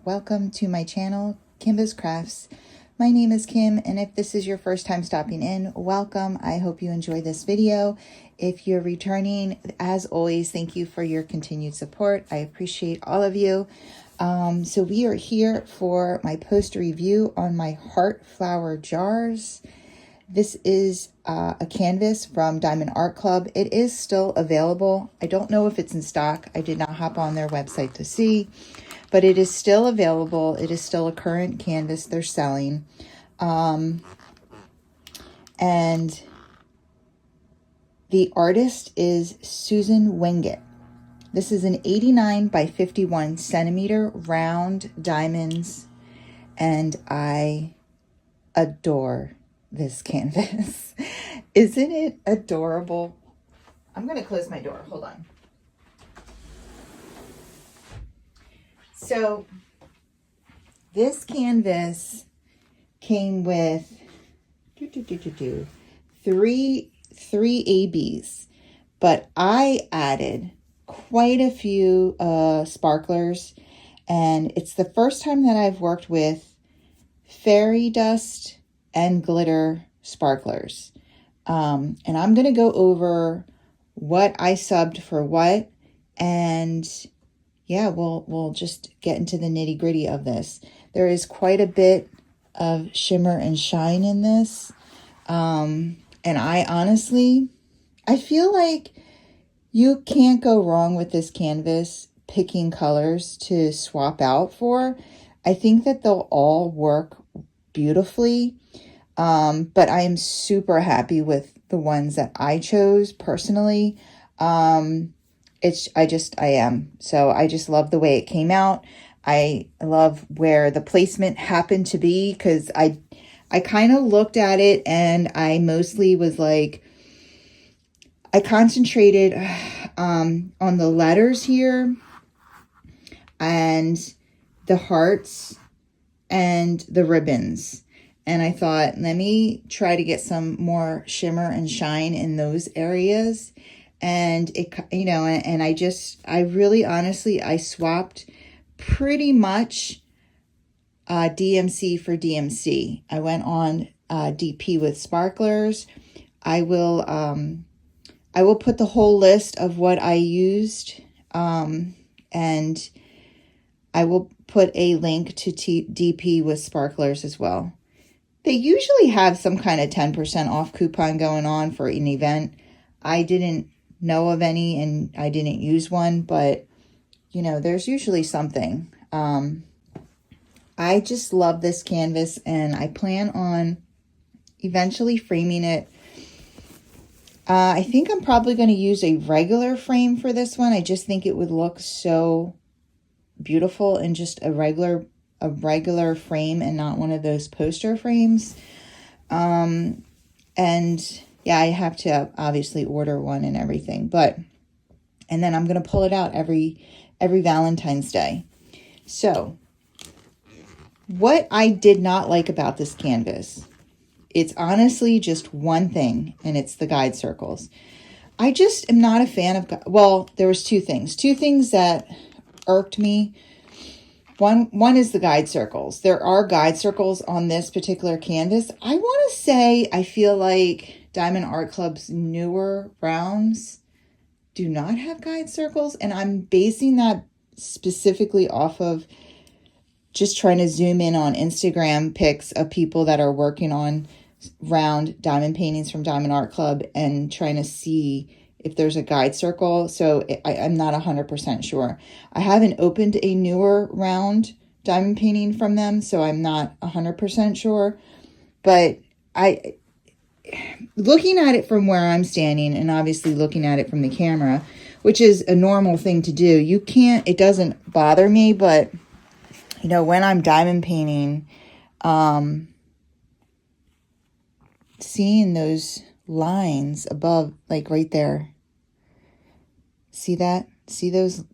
welcome to my channel, Kimbaskrafts. My name is Kim, and if this is your first time stopping in, welcome. I hope you enjoy this video. If you're returning, as always, thank you for your continued support. I appreciate all of you. So we are here for my post review on my heart flower jars. This is a canvas from Diamond Art Club. It is still available. I don't know if it's in stock. I did not hop on their website to see, but it is still available. It is still a current canvas they're selling. And the artist is Susan Wingett. This is an 89 by 51 centimeter round diamonds, and I adore this canvas. Isn't it adorable? I'm going to close my door. Hold on. So this canvas came with three ABs, but I added quite a few sparklers, and it's the first time that I've worked with fairy dust and glitter sparklers. And I'm going to go over what I subbed for what, and yeah, we'll just get into the nitty-gritty of this. There is quite a bit of shimmer and shine in this. And I honestly feel like you can't go wrong with this canvas picking colors to swap out for. I think that they'll all work beautifully. But I am super happy with the ones that I chose personally. I am. So I just love the way it came out. I love where the placement happened to be, because I kind of looked at it and I mostly was like, I concentrated on the letters here and the hearts and the ribbons. And I thought, let me try to get some more shimmer and shine in those areas. And it, you know, and I really honestly, I swapped pretty much DMC for DMC. I went on DP with sparklers. I will put the whole list of what I used, and I will put a link to DP with sparklers as well. They usually have some kind of 10% off coupon going on for an event. I didn't know of any, and I didn't use one, but you know, there's usually something. I just love this canvas, and I plan on eventually framing it. I think I'm probably going to use a regular frame for this one. I just think it would look so beautiful in just a regular frame and not one of those poster frames. And yeah, I have to obviously order one and everything, and then I'm going to pull it out every Valentine's Day. So what I did not like about this canvas, it's honestly just one thing, and it's the guide circles. I just am not a fan of, well, there was two things that irked me. One is the guide circles. There are guide circles on this particular canvas. I want to say I feel like Diamond Art Club's newer rounds do not have guide circles, and I'm basing that specifically off of just trying to zoom in on Instagram pics of people that are working on round diamond paintings from Diamond Art Club and trying to see if there's a guide circle. So I'm not 100% sure. I haven't opened a newer round diamond painting from them, so I'm not 100% sure. But looking at it from where I'm standing, and obviously looking at it from the camera, which is a normal thing to do, it doesn't bother me, but you know, when I'm diamond painting, seeing those lines above, like right there, see that? See those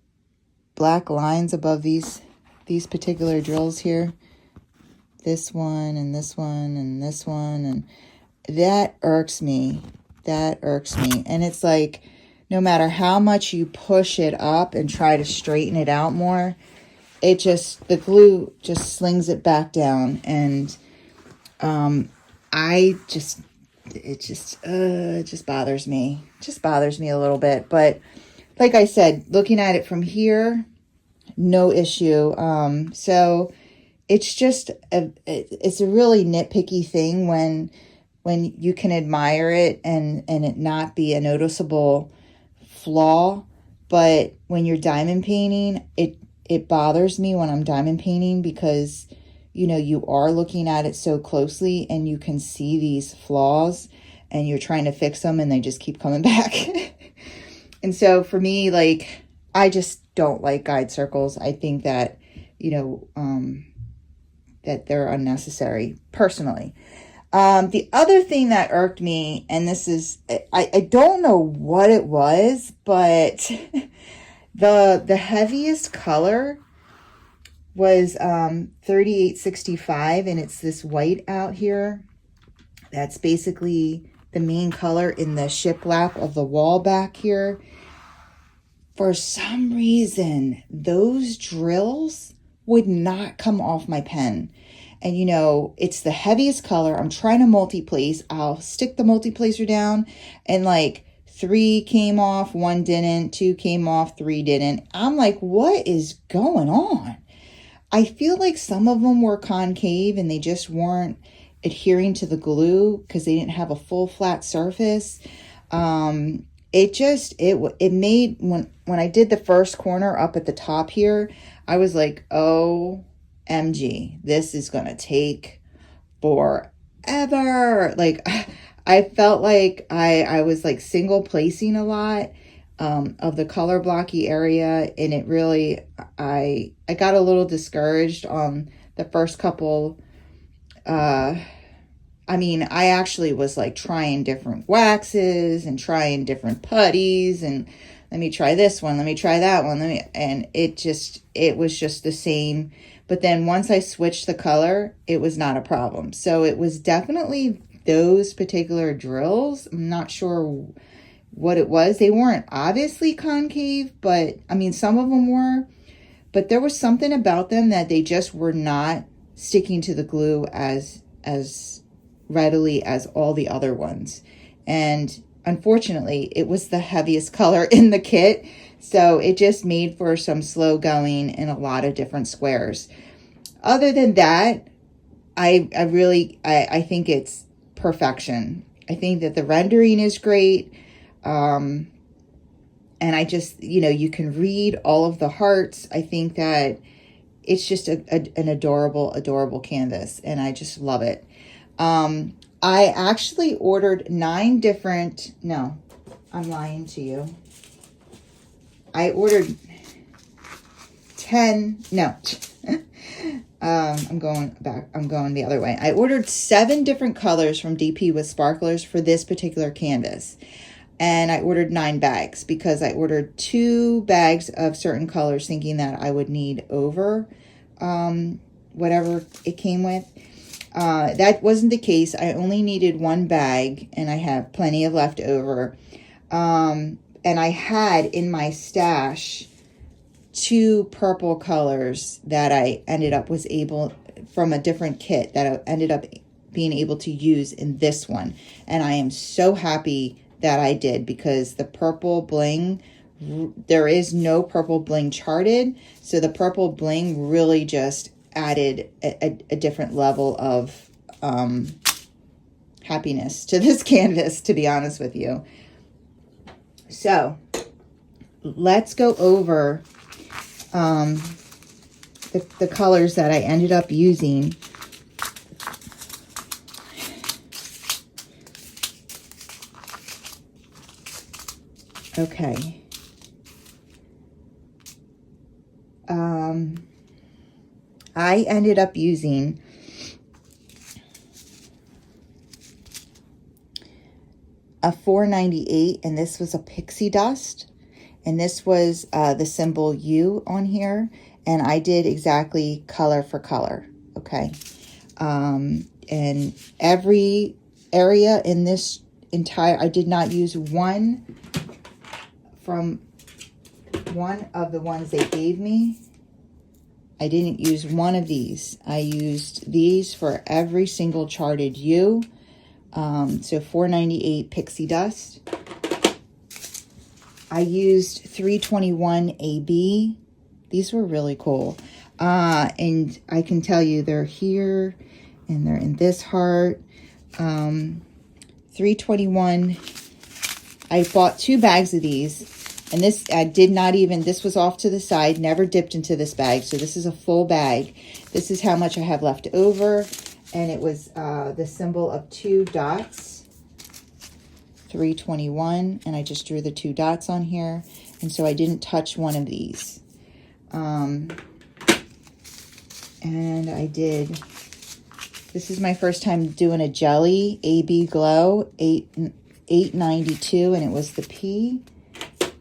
black lines above these particular drills here? This one and this one and this one, and that irks me. That irks me. And it's like, no matter how much you push it up and try to straighten it out more, the glue just slings it back down, and it just bothers me. It just bothers me a little bit. But like I said, looking at it from here, no issue. So it's just it's a really nitpicky thing when you can admire it and it not be a noticeable flaw. But when you're diamond painting, it bothers me when I'm diamond painting, because you know, you are looking at it so closely and you can see these flaws and you're trying to fix them and they just keep coming back. And so for me, like, I just don't like guide circles. I think that, you know, that they're unnecessary personally. The other thing that irked me, and this is, I don't know what it was, but the heaviest color was 3865, and it's this white out here. That's basically the main color in the shiplap of the wall back here. For some reason, those drills would not come off my pen. And you know, it's the heaviest color. I'm trying to multi-place. I'll stick the multi-placer down, and like 3 came off, 1 didn't, 2 came off, 3 didn't. I'm like, what is going on? I feel like some of them were concave and they just weren't adhering to the glue because they didn't have a full flat surface. It made, when I did the first corner up at the top here, I was like, OMG, this is going to take forever. Like, I felt like I was like single placing a lot of the color blocky area, and it really, I got a little discouraged on the first couple. I mean, I actually was like trying different waxes and trying different putties, and let me try this one, let me try that one, and it was just the same. But then once I switched the color, it was not a problem. So it was definitely those particular drills. I'm not sure what it was. They weren't obviously concave, but I mean, some of them were, but there was something about them that they just were not sticking to the glue as readily as all the other ones. And unfortunately, it was the heaviest color in the kit, so it just made for some slow going in a lot of different squares. Other than that, I think it's perfection. I think that the rendering is great. And I just, you know, you can read all of the hearts. I think that it's just an adorable canvas, and I just love it. I actually ordered 9 different, no, I'm lying to you. I ordered 10, no, I'm going the other way. I ordered 7 different colors from DP with sparklers for this particular canvas. And I ordered 9 bags because I ordered 2 bags of certain colors thinking that I would need over whatever it came with. That wasn't the case. I only needed 1 bag, and I have plenty of left over. And I had in my stash 2 purple colors that I ended up was able, from a different kit, that I ended up being able to use in this one. And I am so happy that I did, because the purple bling, there is no purple bling charted, so the purple bling really just added a different level of happiness to this canvas, to be honest with you. So let's go over the colors that I ended up using. Okay. I ended up using a 498, and this was a Pixie Dust, and this was the symbol U on here, and I did exactly color for color, okay? And every area in this entire, I did not use one from one of the ones they gave me. I didn't use one of these. I used these for every single charted U. So 498 Pixie Dust. I used 321 AB. These were really cool. And I can tell you they're here and they're in this heart. 321. I bought 2 bags of these. And this, I did not even, this was off to the side, never dipped into this bag. So this is a full bag. This is how much I have left over. And it was the symbol of 2 dots. 321. And I just drew the 2 dots on here. And so I didn't touch one of these. And I did, this is my first time doing a JellyAB Glow 892, and it was the P.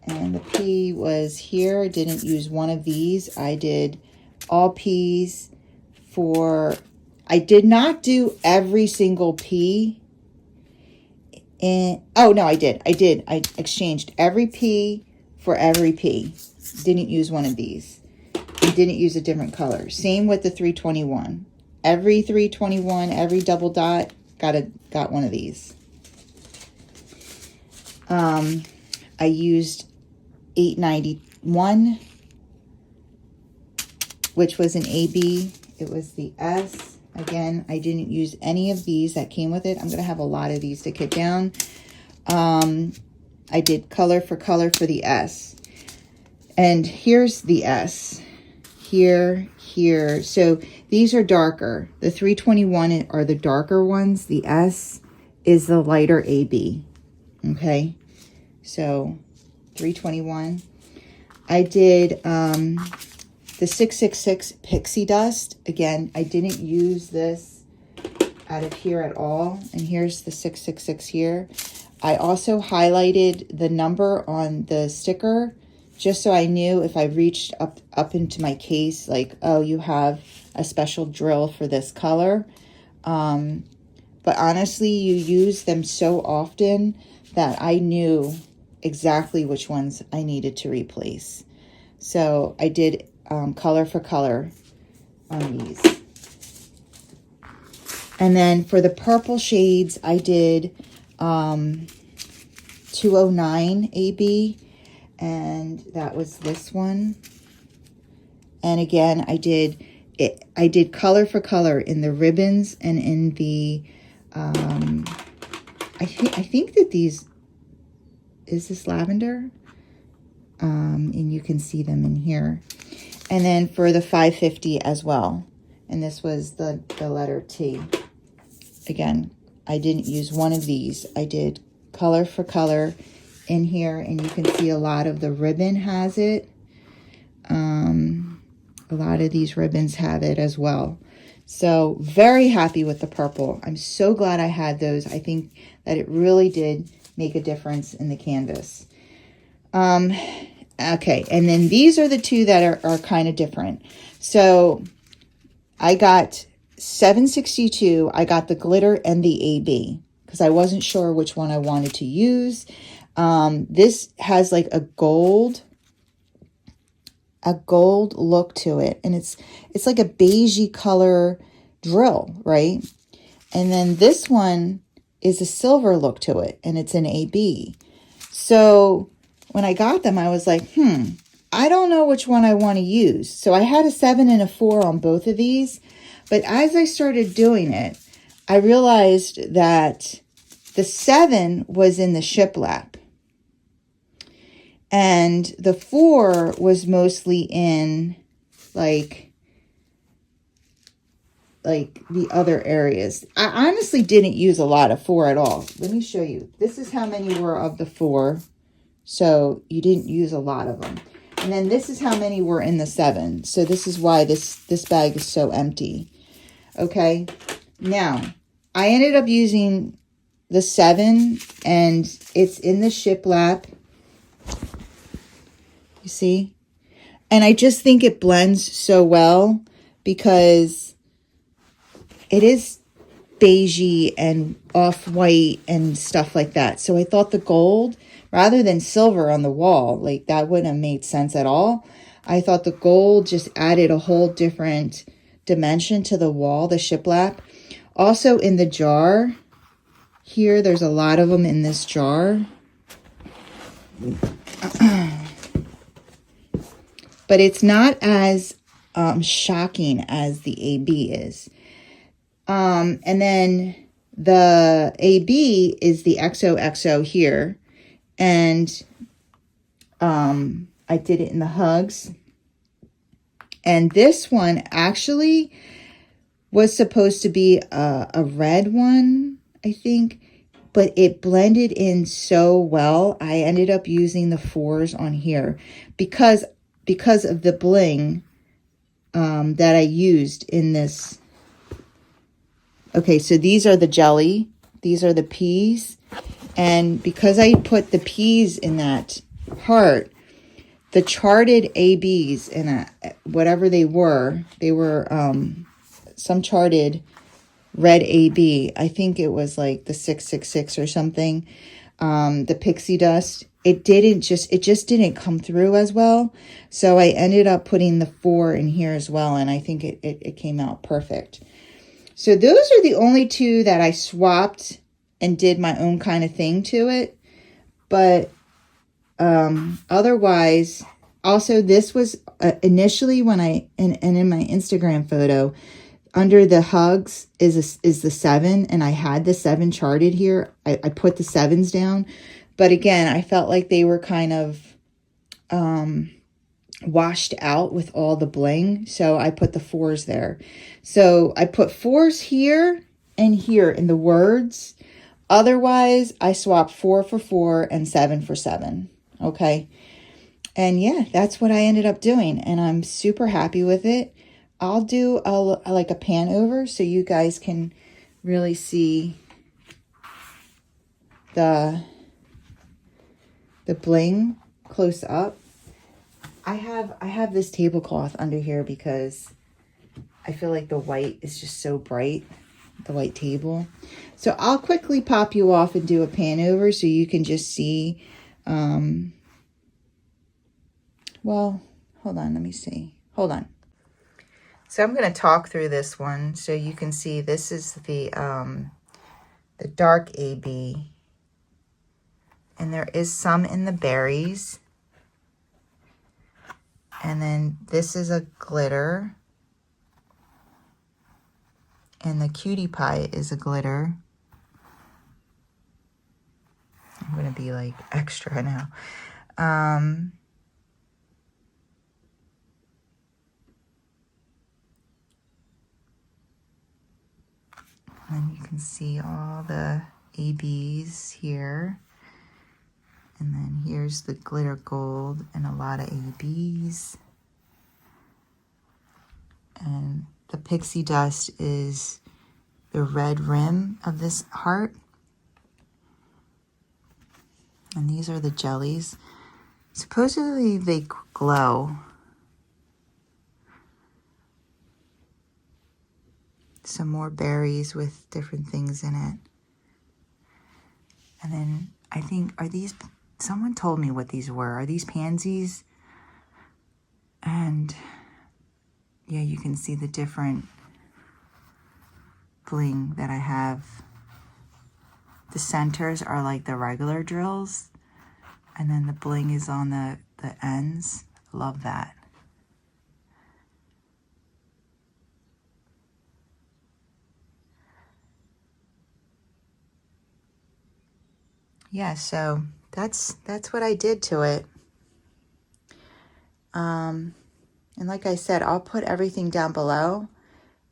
And the P was here. I didn't use one of these. I did all P's for, I did not do every single P. Oh, no, I did. I exchanged every P for every P. Didn't use one of these. I didn't use a different color. Same with the 321. Every 321, every double dot, got one of these. I used 891, which was an AB. It was the S. Again, I didn't use any of these that came with it. I'm going to have a lot of these to kit down. I did color for the S. And here's the S. Here. So these are darker. The 321 are the darker ones. The S is the lighter AB. Okay. So 321. I did the 666 Pixie Dust. Again, I didn't use this out of here at all. And here's the 666 here. I also highlighted the number on the sticker just so I knew if I reached up into my case, like, oh, you have a special drill for this color. But honestly, you use them so often that I knew exactly which ones I needed to replace. So I did color for color on these. And then for the purple shades, I did 209 AB, and that was this one. And again, I did color for color in the ribbons and in the I think that these, is this lavender? And you can see them in here. And then for the 550 as well. And this was the letter T. Again, I didn't use one of these. I did color for color in here, and you can see a lot of the ribbon has it. A lot of these ribbons have it as well. So very happy with the purple. I'm so glad I had those. I think that it really did make a difference in the canvas. Okay, and then these are the 2 that are kind of different. So I got 762. I got the glitter and the AB because I wasn't sure which one I wanted to use. This has like a gold look to it, and it's like a beigey color drill, right? And then this one is a silver look to it, and it's an AB. So when I got them, I was like, I don't know which one I want to use. So I had a 7 and a 4 on both of these, but as I started doing it, I realized that the 7 was in the shiplap. And the 4 was mostly in like the other areas. I honestly didn't use a lot of 4 at all. Let me show you. This is how many were of the 4. So you didn't use a lot of them. And then this is how many were in the 7. So this is why this bag is so empty. Okay. Now, I ended up using the 7, and it's in the shiplap. You see? And I just think it blends so well because it is beigey and off-white and stuff like that. So I thought the gold, rather than silver on the wall, like that wouldn't have made sense at all. I thought the gold just added a whole different dimension to the wall, the shiplap. Also in the jar here, there's a lot of them in this jar. But it's not as shocking as the AB is. And then the AB is the XOXO here. And I did it in the hugs. And this one actually was supposed to be a red one, I think. But it blended in so well. I ended up using the 4s on here because of the bling that I used in this. Okay, so these are the jelly. These are the peas. And because I put the peas in that heart, the charted ABs and whatever they were some charted red AB. I think it was like the 666 or something. The Pixie Dust. It just didn't come through as well. So I ended up putting the 4 in here as well. And I think it came out perfect. So those are the only 2 that I swapped and did my own kind of thing to it. But otherwise, also this was initially when and in my Instagram photo, under the hugs is the 7, and I had the 7 charted here. I put the 7s down, but again, I felt like they were kind of washed out with all the bling, so I put the 4s there. So I put 4s here and here in the words. Otherwise, I swapped 4 for 4 and 7 for 7. Okay. And yeah, that's what I ended up doing. And I'm super happy with it. I'll do like a pan over so you guys can really see the bling close up. I have this tablecloth under here because I feel like the white is just so bright. The white table. So I'll quickly pop you off and do a pan over so you can just see. Well, hold on, let me see. Hold on. So I'm going to talk through this one so you can see this is the dark AB. And there is some in the berries. And then this is a glitter. And the cutie pie is a glitter. I'm going to be like extra now. And you can see all the ABs here. And then here's the glitter gold and a lot of ABs. And the Pixie Dust is the red rim of this heart. And these are the jellies. Supposedly they glow. Some more berries with different things in it. And then I think, are these, someone told me what these were. Are these pansies? And yeah, you can see the different bling that I have. The centers are like the regular drills. And then the bling is on the ends. Love that. Yeah, so that's what I did to it. And like I said, I'll put everything down below.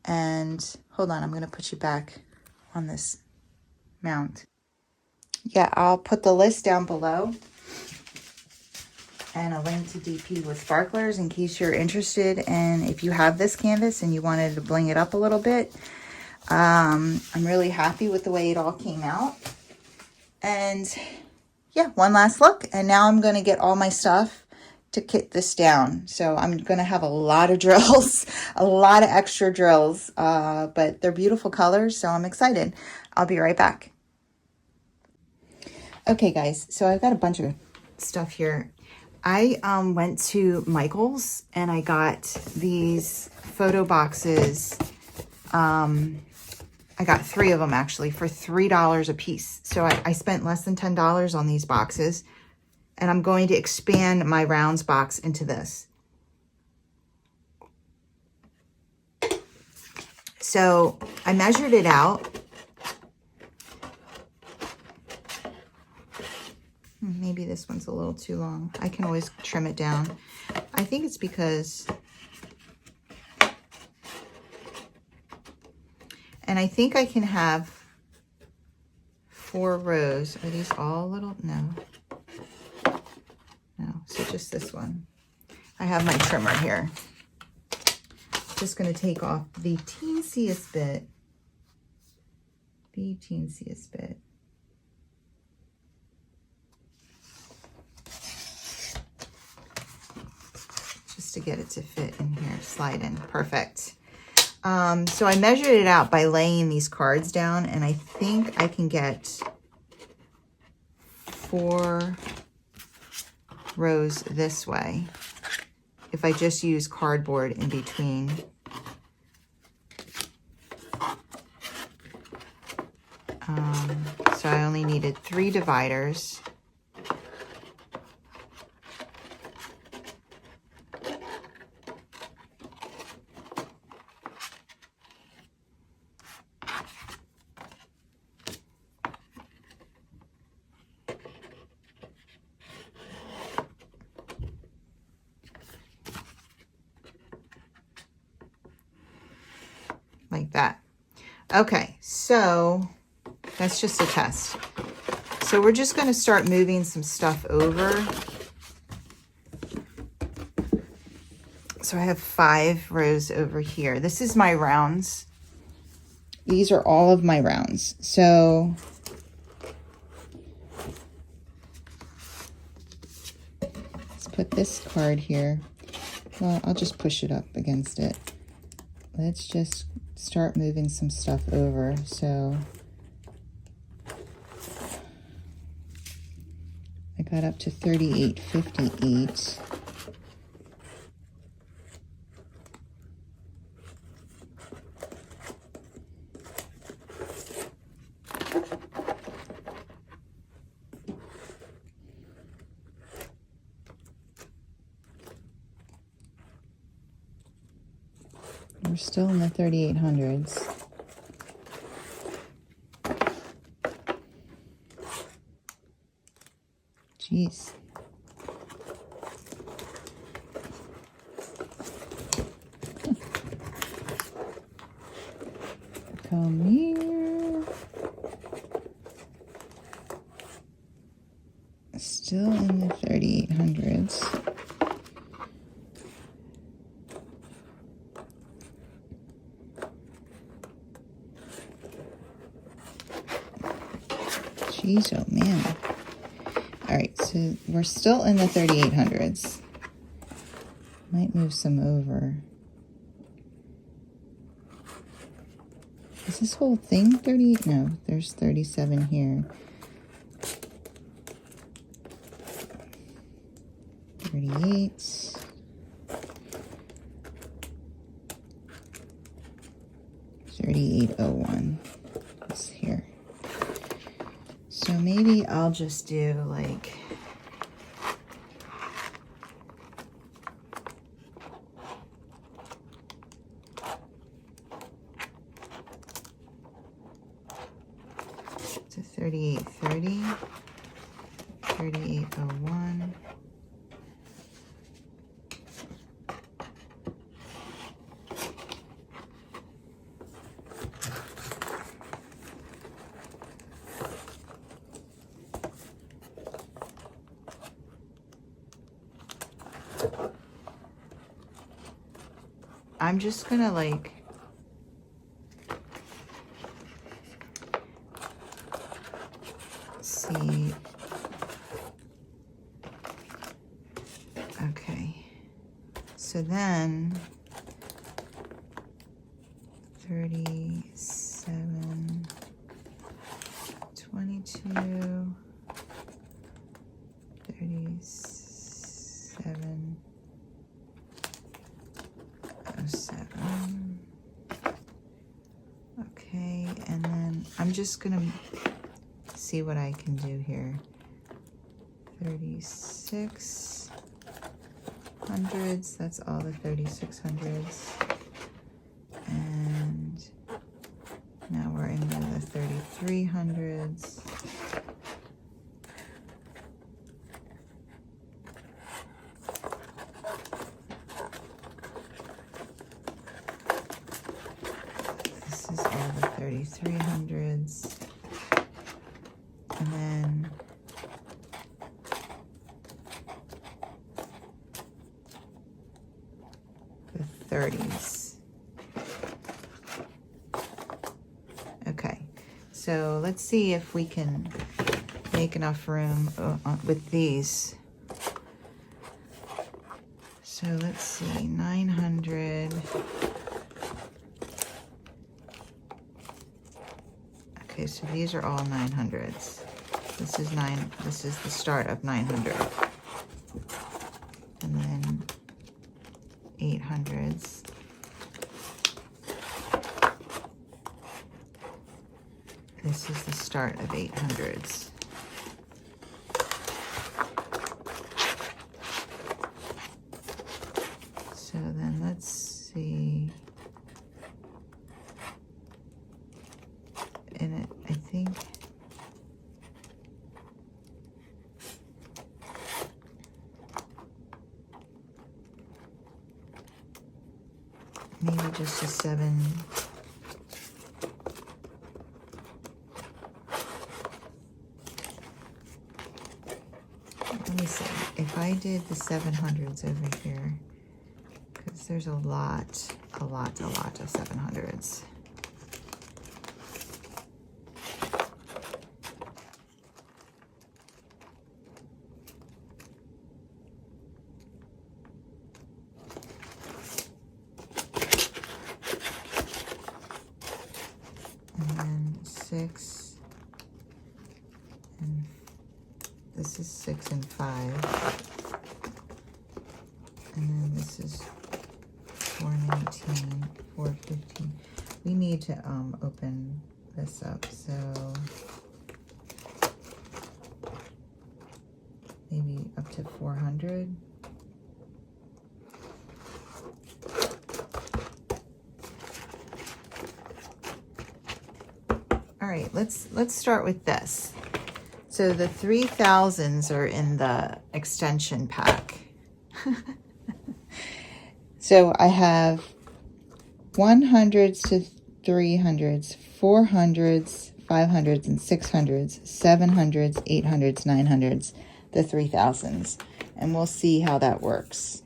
And hold on, I'm going to put you back on this mount. Yeah, I'll put the list down below. And a link to DP with sparklers in case you're interested. And if you have this canvas and you wanted to bling it up a little bit. I'm really happy with the way it all came out. And yeah, one last look. And now I'm going to get all my stuff to kit this down. So I'm going to have a lot of drills, a lot of extra drills, but they're beautiful colors. So I'm excited. I'll be right back. Okay, guys. So I've got a bunch of stuff here. I went to Michael's and I got these photo boxes. I got 3 of them actually for $3 a piece. So I spent less than $10 on these boxes, and I'm going to expand my rounds box into this. So I measured it out. Maybe this one's a little too long. I can always trim it down. I think it's because, and I think I can have 4 rows. Are these all little? No. No, so just this one. I have my trimmer here. Just going to take off the teensiest bit. The teensiest bit. Just to get it to fit in here, slide in. Perfect. So I measured it out by laying these cards down, and I think I can get 4 rows this way if I just use cardboard in between. So I only needed 3 dividers. Like that. Okay, so that's just a test. So we're just going to start moving some stuff over. So I have 5 rows over here. This is my rounds. These are all of my rounds. So let's put this card here. Well, I'll just push it up against it. Let's just start moving some stuff over. So I got up to 38.58. We're still in the 3800s. Jeez. Come here. Still in the 3800s. Jeez, oh man. All right, so we're still in the 3800s. Might move some over. Is this whole thing 38? No, there's 37 here. 38. 3801. It's here. So maybe I'll just do like to 3830, 3801. I'm just gonna like see. Okay, so then 37, 22, 36. Okay, and then I'm just gonna see what I can do here. 36 hundreds, that's all the 3600s. And now we're into the 3300s. This is all the 3300s. And then the 30s. Okay, so let's see if we can make enough room with these. So let's see, 900. Okay, so these are all 900s. This is the start of 900. And then 800s. This is the start of 800s. So then let's see. And I think maybe just a 7. Let me see if I did the 700s over here, because there's a lot of 700s. And then 6, and this is 6 and 5, and then this is 419, 415. We need to open this up, so maybe up to 400. All right, let's start with this. So the 3000s are in the extension pack. So I have 100s to 300s, 400s, 500s, and 600s, 700s, 800s, 900s, the 3000s. And we'll see how that works.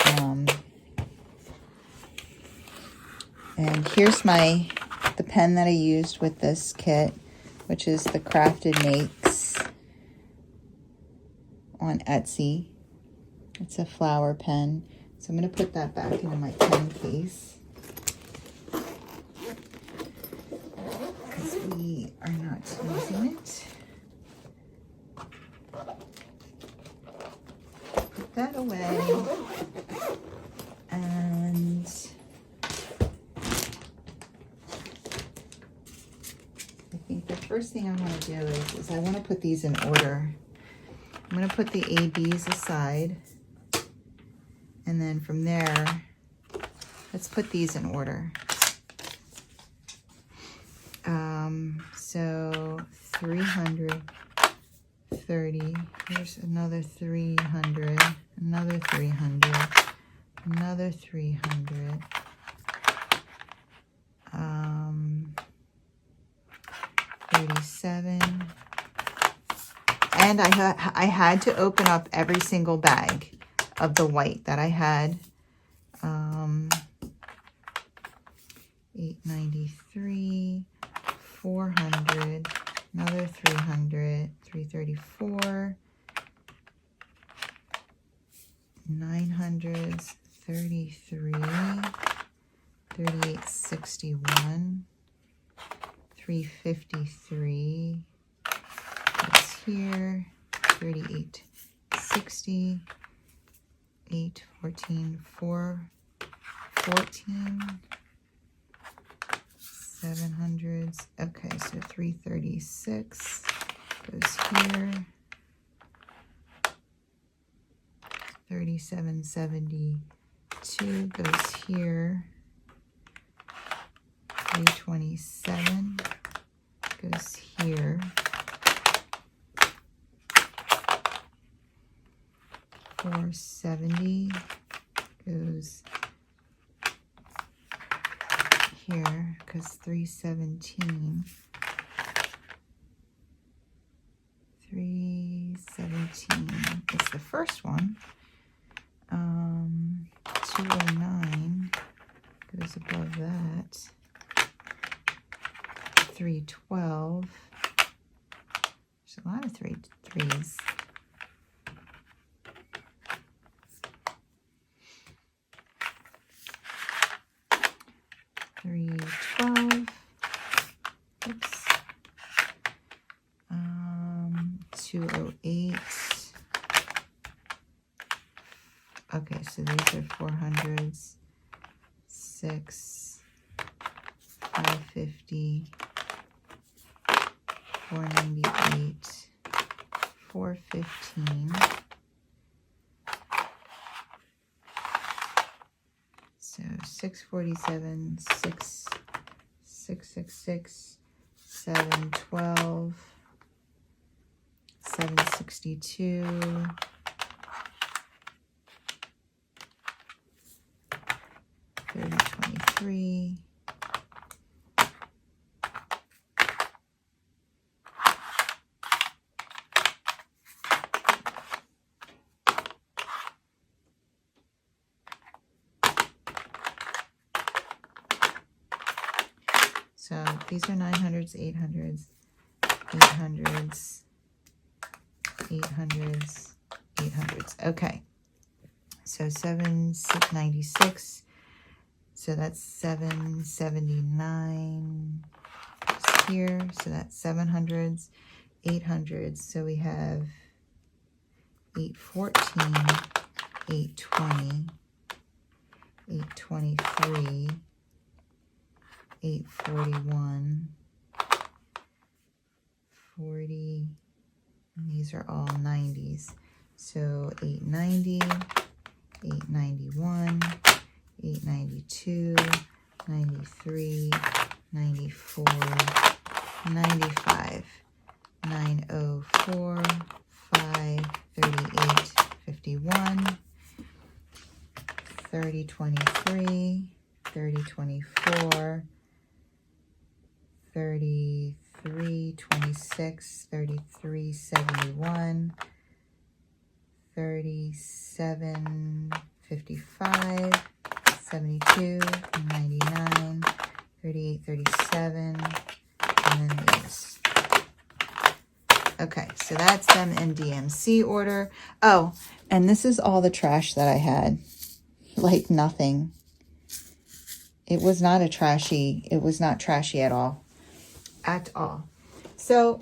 And here's the pen that I used with this kit, which is the Crafted Makes on Etsy. It's a flower pen. So I'm going to put that back into my pen case, because we are not using it. Put that away. And I think the first thing I want to do is I want to put these in order. I'm going to put the ABs aside. And then from there, let's put these in order. So 330, here's another 300, another 300, another 300, 37, and I had to open up every single bag of the white that I had. 893, 400, another 300, 334, 900s, 33, 3861, 353, that's here, 3860, 814, 414, 700s. Okay, so 336 goes here. 3772 goes here. 327 goes here. 470 goes here because 317 is the first one. 209 goes above that. 312. There's a lot of threes. 312. Oops. 208. Okay, so these are 400s. 6, 550, 498, 415. So 647, 666, 712, 762, 3023. So these are 900s, 800s, 800s, 800s, 800s. Okay. So 796. So that's 779 here. So that's 700s, 800s. So we have 814, 820, 823, 841, 40, and these are all 90s. So 890, 891, 892, 93, 94, 95, 904, 5, 38, 51, 3023, 3024, 3326, 3371, 3755, 72, 99, 3837, and then these. Okay, so that's them in DMC order. Oh, and this is all the trash that I had. Like nothing. It was not trashy at all. At all. So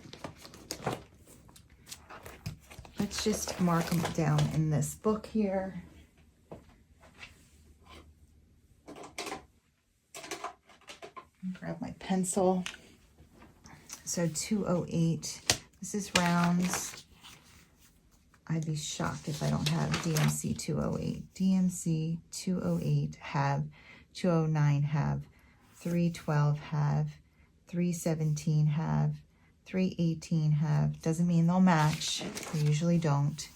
let's just mark them down in this book here. Grab my pencil. So 208. This is rounds. I'd be shocked if I don't have DMC 208. DMC 208 have, 209 have, 312 have, 317 have, 318 have. Doesn't mean they'll match. They usually don't.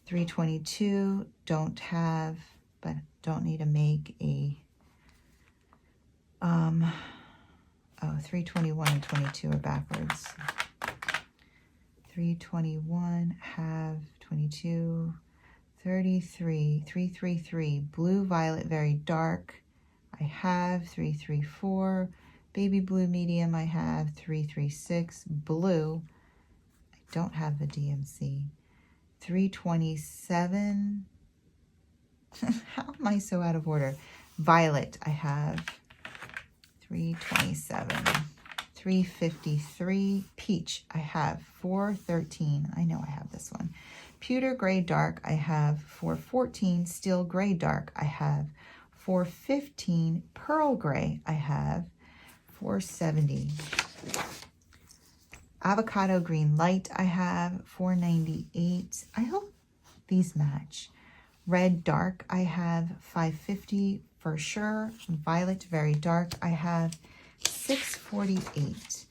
322 don't have, but don't need to make a 321 and 22 are backwards. 321 have, 22, 33, 333, blue, violet, very dark. I have 334, baby blue, medium. I have 336, blue. I don't have the DMC. 327. How am I so out of order? Violet, I have 327. 353, peach, I have 413. I know I have this one. Pewter gray dark, I have 414. Steel gray dark, I have 415. Pearl gray, I have $4.70. Avocado green light I have $4.98. I hope these match. Red dark I have $5.50 for sure. Violet very dark I have $6.48.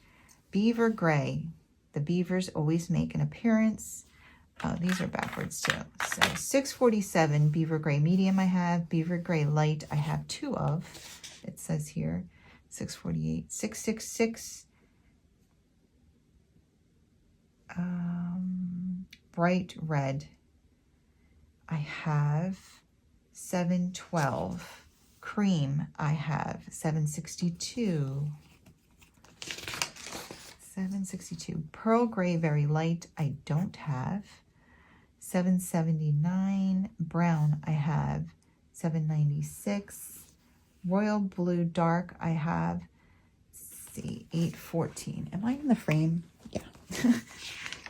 Beaver gray. The beavers always make an appearance. Oh, these are backwards too. So $6.47 beaver gray medium I have. Beaver gray light I have 2 of. It says here $6.48. $6.66. Bright red I have $7.12. Cream I have $7.62. $7.62. Pearl gray very light I don't have $7.79. Brown I have $7.96. Royal blue dark I have, let's see, $8.14. Am I in the frame? Yeah.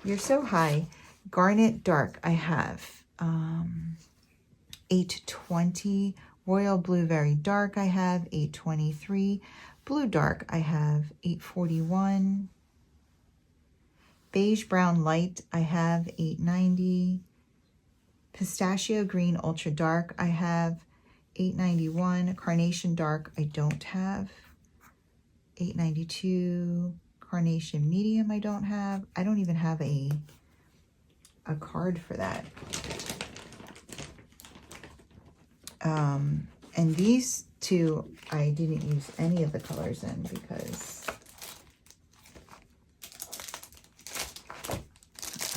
You're so high. Garnet dark I have $8.20. Royal blue very dark I have $8.23. Blue dark I have $8.41. Beige brown light I have $8.90. Pistachio green ultra dark I have $8.91. Carnation dark I don't have $8.92. Carnation medium I don't have. I don't even have a card for that. And these two I didn't use any of the colors in because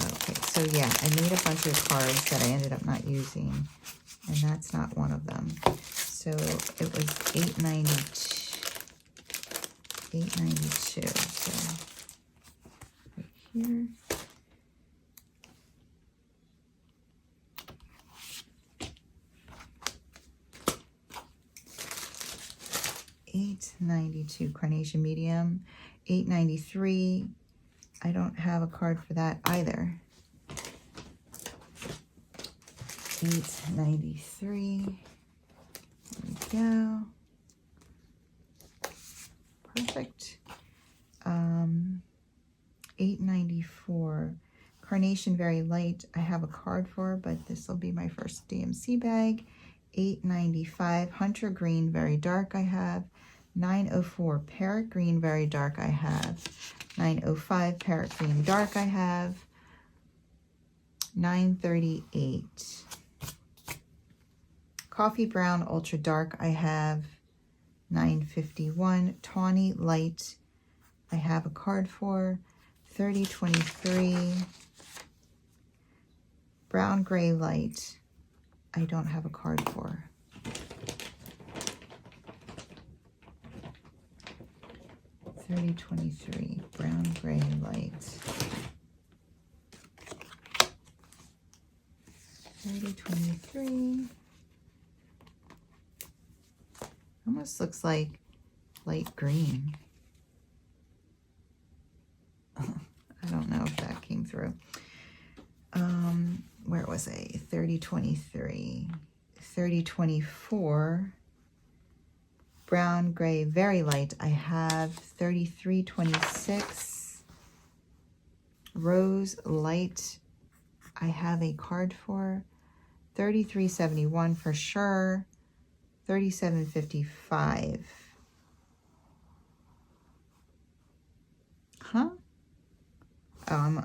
okay, so yeah, I made a bunch of cards that I ended up not using, and that's not one of them. So it was $8.92. So right here. $8.92 carnation medium. $8.93. I don't have a card for that either. $8.93. There we go. Perfect. $8.94. Carnation very light. I have a card for, but this will be my first DMC bag. $8.95. Hunter green very dark I have. $9.04. Parrot green very dark I have. $9.05. Parrot green dark I have. $9.38. Coffee brown ultra dark I have. $9.51. Tawny light I have a card for. $30.23. Brown gray light I don't have a card for. $30.23. Brown gray light. $30.23. Almost looks like light green. I don't know if that came through. Where was I? $30.23. $30.24. Brown, gray, very light. I have $33.26. Rose light. I have a card for $33.71 for sure. $37.55. Huh? Oh,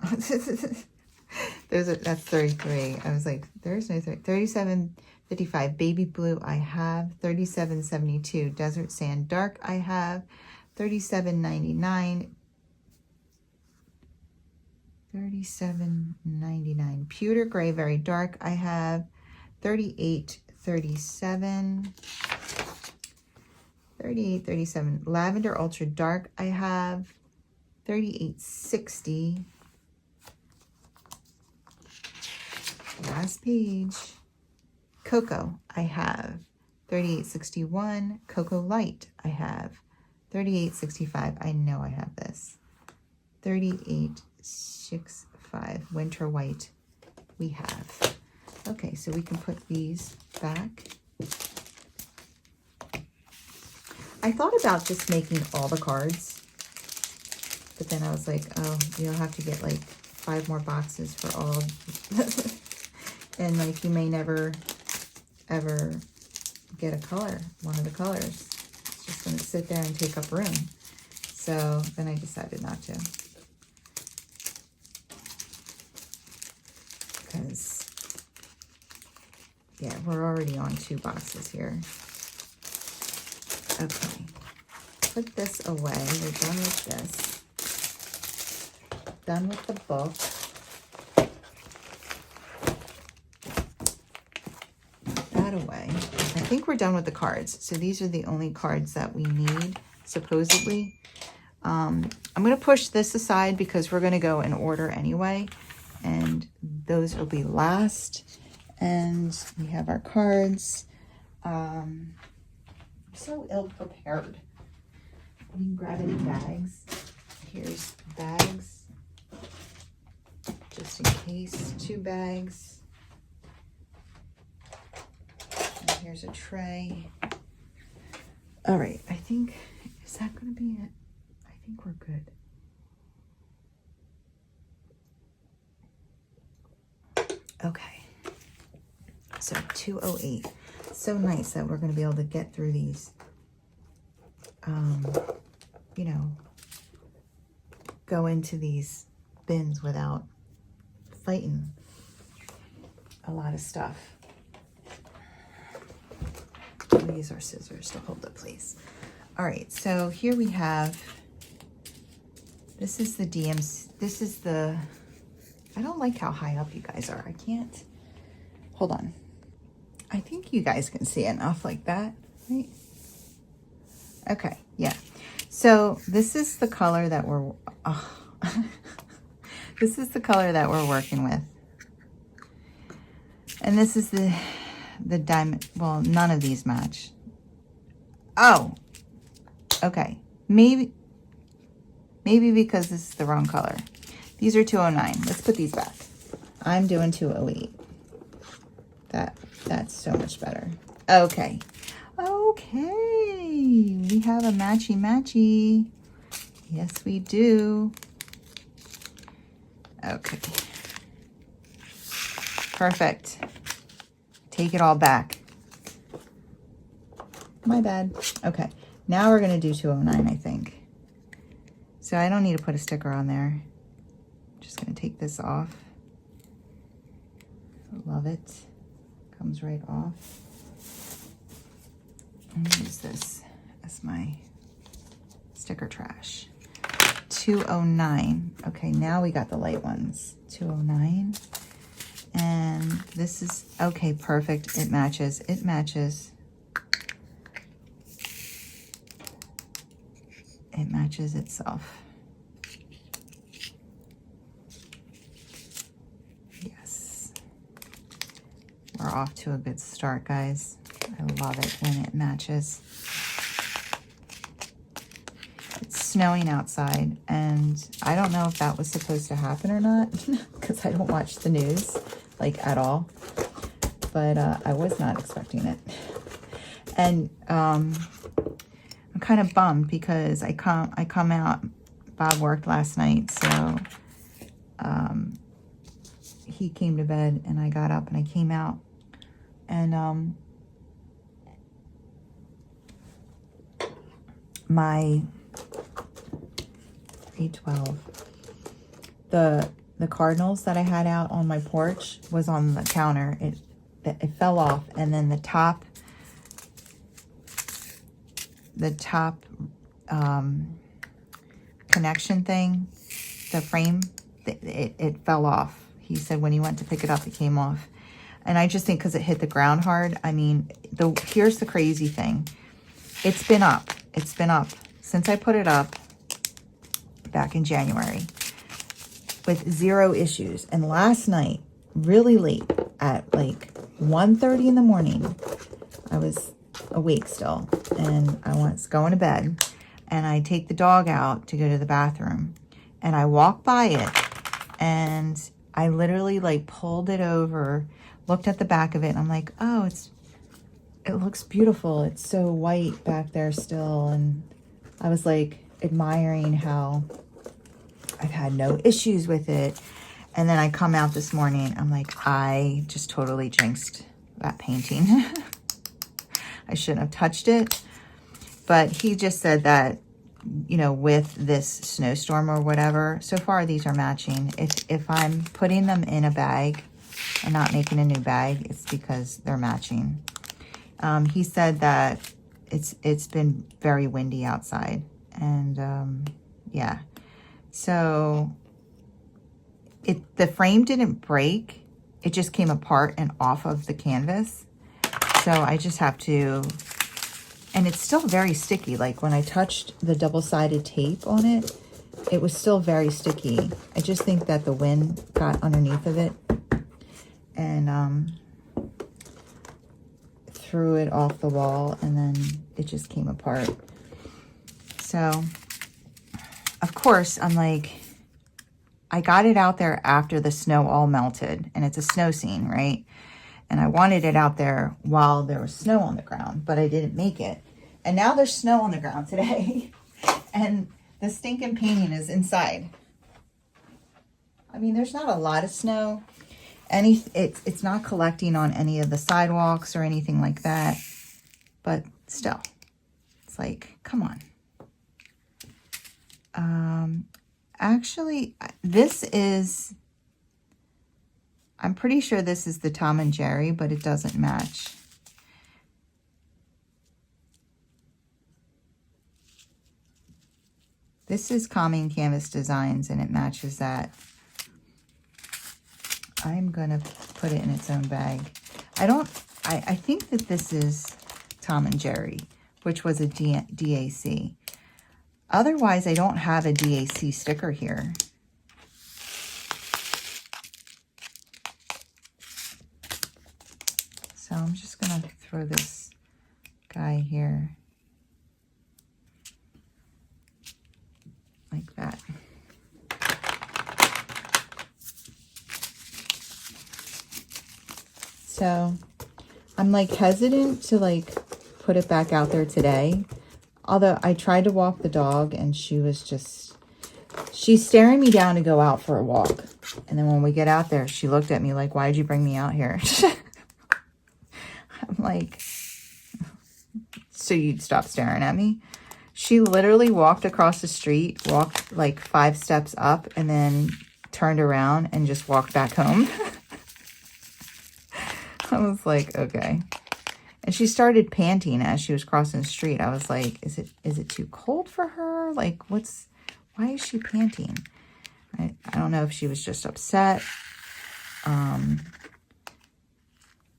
that's 33. I was like, there's no 37.55. Baby blue I have. $37.72. Desert sand dark I have. $37.99. $37.99. Pewter gray very dark I have. $38.37. $38.37. Lavender ultra dark I have. $38.60. Last page. Cocoa I have. $38.61. Cocoa light I have. $38.65. I know I have this. $38.65. Winter white we have. Okay, so we can put these back. I thought about just making all the cards, but then I was like, oh, you'll have to get like 5 more boxes for all. And like, you may never, ever get a color, one of the colors. It's just going to sit there and take up room. So then I decided not to. Because, yeah, we're already on 2 boxes here. Okay. Put this away. We're done with this. Done with the book. Put that away. I think we're done with the cards. So these are the only cards that we need, supposedly. I'm going to push this aside because we're going to go in order anyway. And those will be last. And we have our cards. I'm so ill-prepared. We can grab any bags. Here's bags. Just in case, 2 bags. And here's a tray. All right, I think, is that going to be it? I think we're good. Okay, so 208. So nice that we're going to be able to get through these, you know, go into these bins without fighting a lot of stuff. We'll use our scissors to hold it, please. All right, so here we have, this is the DMC, this is the, I don't like how high up you guys are. I can't, hold on. I think you guys can see enough like that, right? Okay, yeah. So this is the color that we're, this is the color that we're working with. And this is the diamond, well, none of these match. Oh, okay. Maybe because this is the wrong color. These are 209. Let's put these back. I'm doing 208. That's so much better. Okay. Okay. We have a matchy-matchy. Yes, we do. Okay. Perfect. Take it all back. My bad. Okay. Now we're going to do 209, I think. So I don't need to put a sticker on there. Just going to take this off. Love it. Comes right off. I'm going to use this as my sticker trash. 209. Okay, now we got the light ones. 209. And this is, okay, perfect. It matches. It matches. It matches itself. Yes. We're off to a good start, guys. I love it when it matches. It's snowing outside, and I don't know if that was supposed to happen or not, because I don't watch the news, like, at all. But I was not expecting it. And I'm kind of bummed because I come out, Bob worked last night, so he came to bed, and I got up and I came out, and my 812, the cardinals that I had out on my porch was on the counter. It fell off, and then the top connection thing, the frame, it fell off. He said when he went to pick it up, it came off. And I just think because it hit the ground hard. I mean, here's the crazy thing. It's been up. It's been up since I put it up back in January with 0 issues. And last night, really late, at like 1:30 in the morning, I was awake still, and I was going to bed, and I take the dog out to go to the bathroom, and I walk by it, and I literally like pulled it over, looked at the back of it, and I'm like, oh, it looks beautiful. It's so white back there still. And I was like admiring how I've had no issues with it. And then I come out this morning, I'm like, I just totally jinxed that painting. I shouldn't have touched it. But he just said that, you know, with this snowstorm or whatever, so far these are matching. If I'm putting them in a bag and not making a new bag, it's because they're matching. He said that it's been very windy outside. And yeah, so the frame didn't break. It just came apart and off of the canvas. So I just have to, and it's still very sticky. Like when I touched the double-sided tape on it, it was still very sticky. I just think that the wind got underneath of it and threw it off the wall, and then it just came apart. So, of course, I'm like, I got it out there after the snow all melted, and it's a snow scene, right? And I wanted it out there while there was snow on the ground, but I didn't make it. And now there's snow on the ground today, and the stinking painting is inside. I mean, there's not a lot of snow. It's not collecting on any of the sidewalks or anything like that, but still, it's like, come on. Actually, this is, I'm pretty sure this is the Tom and Jerry, but it doesn't match. This is Calming Canvas Designs, and it matches that. I'm gonna put it in its own bag. I think that this is Tom and Jerry, which was a DAC. Otherwise, I don't have a DAC sticker here. So I'm just gonna throw this guy here like that. So I'm like hesitant to like put it back out there today. Although I tried to walk the dog and she was just, she's staring me down to go out for a walk. And then when we get out there, she looked at me like, why'd you bring me out here? I'm like, so you'd stop staring at me? She literally walked across the street, walked like 5 steps up, and then turned around and just walked back home. I was like, okay. And she started panting as she was crossing the street. I was like, is it too cold for her? Like, why is she panting? I don't know if she was just upset.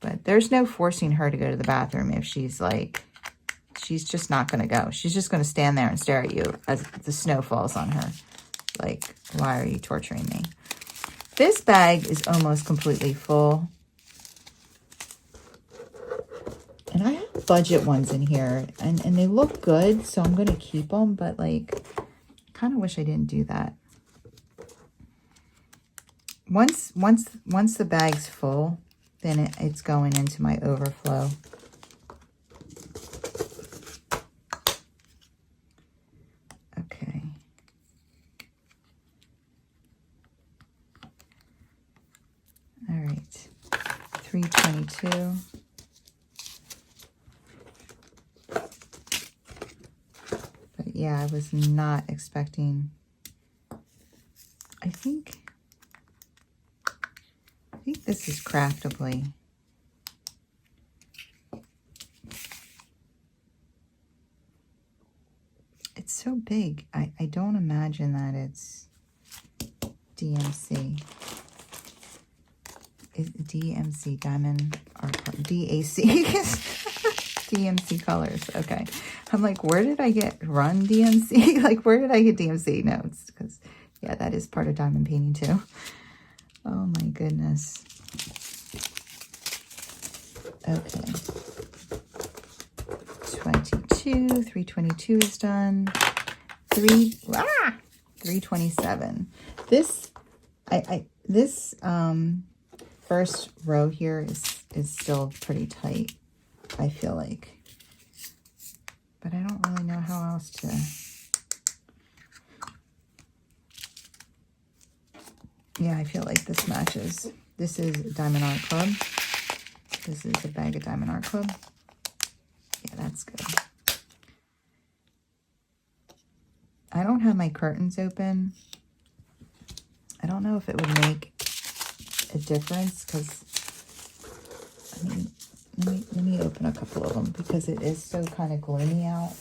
But there's no forcing her to go to the bathroom if she's like, she's just not going to go. She's just going to stand there and stare at you as the snow falls on her. Like, why are you torturing me? This bag is almost completely full. And I have budget ones in here, and they look good, so I'm going to keep them, but like, I kind of wish I didn't do that. Once the bag's full, then it's going into my overflow. Okay. All right. 322. But yeah, I was not expecting. I think this is Craftably. It's so big. I don't imagine that it's DMC. Is DMC Diamond or DAC? DMC Colors. Okay. I'm like, where did I get Run DMC? Like, where did I get DMC? No, it's because, yeah, that is part of diamond painting too. Oh my goodness. Okay. 322 is done. 327. This first row here is still pretty tight. I feel like. But I don't really know how else to... Yeah, I feel like this matches. This is Diamond Art Club. This is a bag of Diamond Art Club. Yeah, that's good. I don't have my curtains open. I don't know if it would make a difference because, I mean, let me open a couple of them because it is so kind of gloomy out.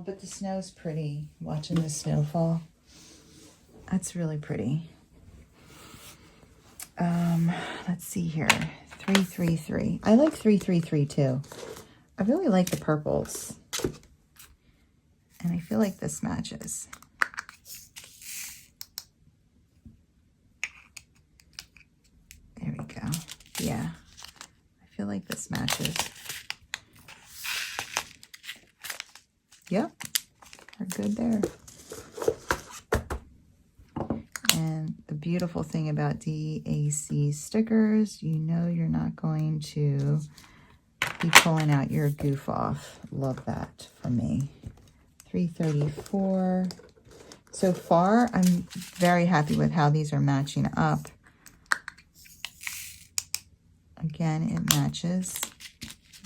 But the snow's pretty. Watching the snow fall. That's really pretty. Let's see here. 333. I like 333 too. I really like the purples. And I feel like this matches. There we go. Yeah. I feel like this matches. Yep. We're good there. And the beautiful thing about DAC stickers, you know you're not going to be pulling out your goof off. Love that for me. 334. So far, I'm very happy with how these are matching up. Again, it matches.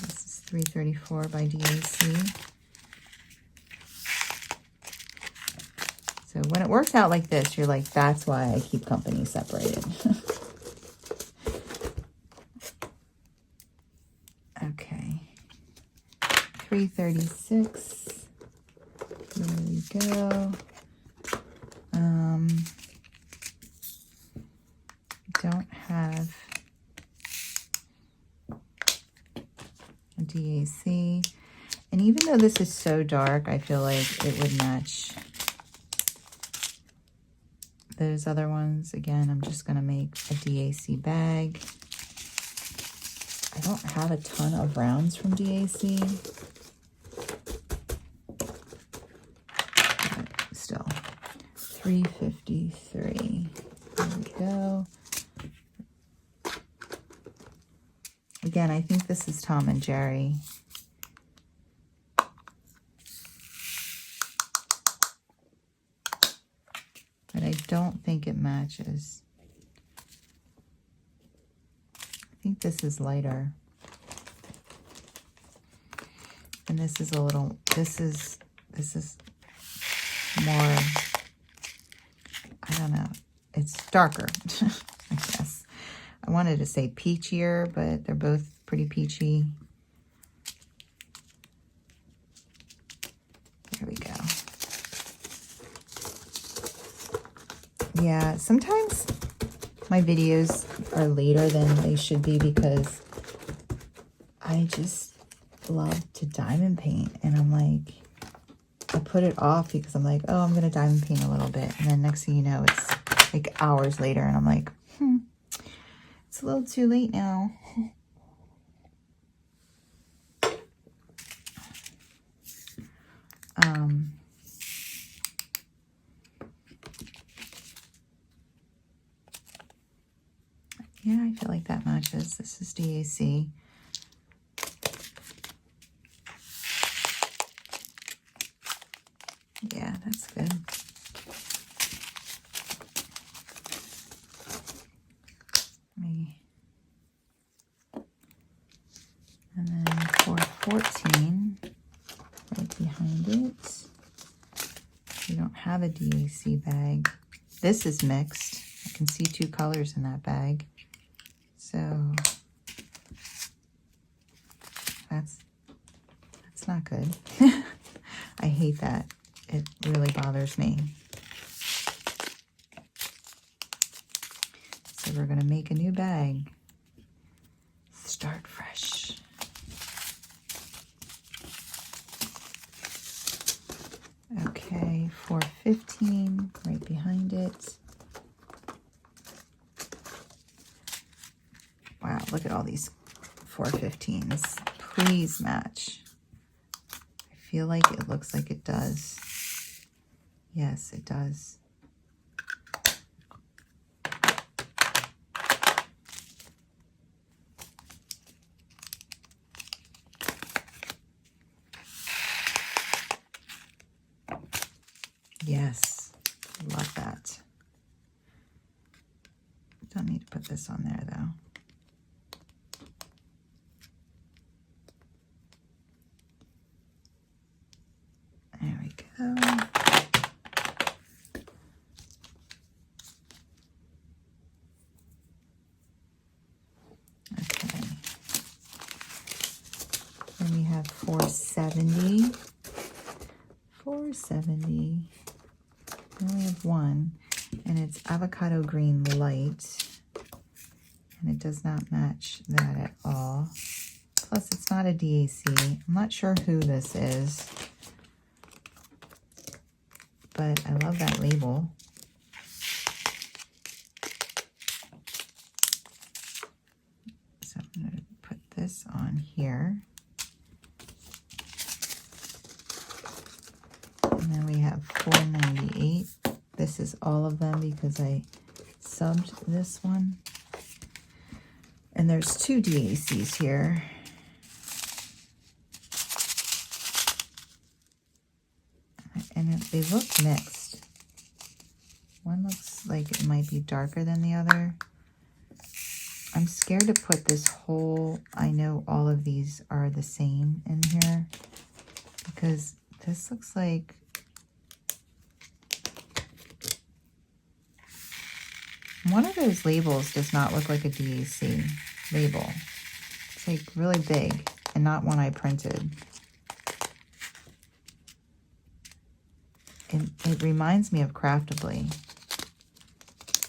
This is 334 by DAC. So when it works out like this, you're like, that's why I keep companies separated. Okay. 336. There we go. Don't have a DAC. And even though this is so dark, I feel like it would match those other ones. Again, I'm just going to make a DAC bag. I don't have a ton of rounds from DAC. But still, 353. There we go. Again, I think this is Tom and Jerry. But I don't think it matches. I think this is lighter. And this is a little, this is more, I don't know, it's darker, I guess. I wanted to say peachier, but they're both pretty peachy. There we go. Yeah, sometimes my videos are later than they should be because I just love to diamond paint. And I'm like, I put it off because I'm like, oh, I'm going to diamond paint a little bit. And then next thing you know, it's like hours later. And I'm like, it's a little too late now. Yeah, I feel like that matches. This is DAC. Yeah, that's good. And then 414 right behind it. We don't have a DAC bag. This is mixed. I can see two colors in that bag. So that's not good. I hate that. It really bothers me. So we're going to make a new bag. Start fresh. Okay, 415 right behind it. Wow, look at all these 415s. Please match. I feel like it looks like it does. Yes, it does. Yes, love that. Don't need to put this on there though. There we go. Okay. Then we have 470. 470. We only have one, and it's avocado green light, and it does not match that at all. Plus, it's not a DAC. I'm not sure who this is, but I love that label. So I'm going to put this on here. And then we have 498. This is all of them because I subbed this one. And there's two DACs here. And they look mixed. One looks like it might be darker than the other. I'm scared to put this whole, I know all of these are the same in here, because this looks like, one of those labels does not look like a DAC label. It's like really big and not one I printed. It reminds me of Craftably.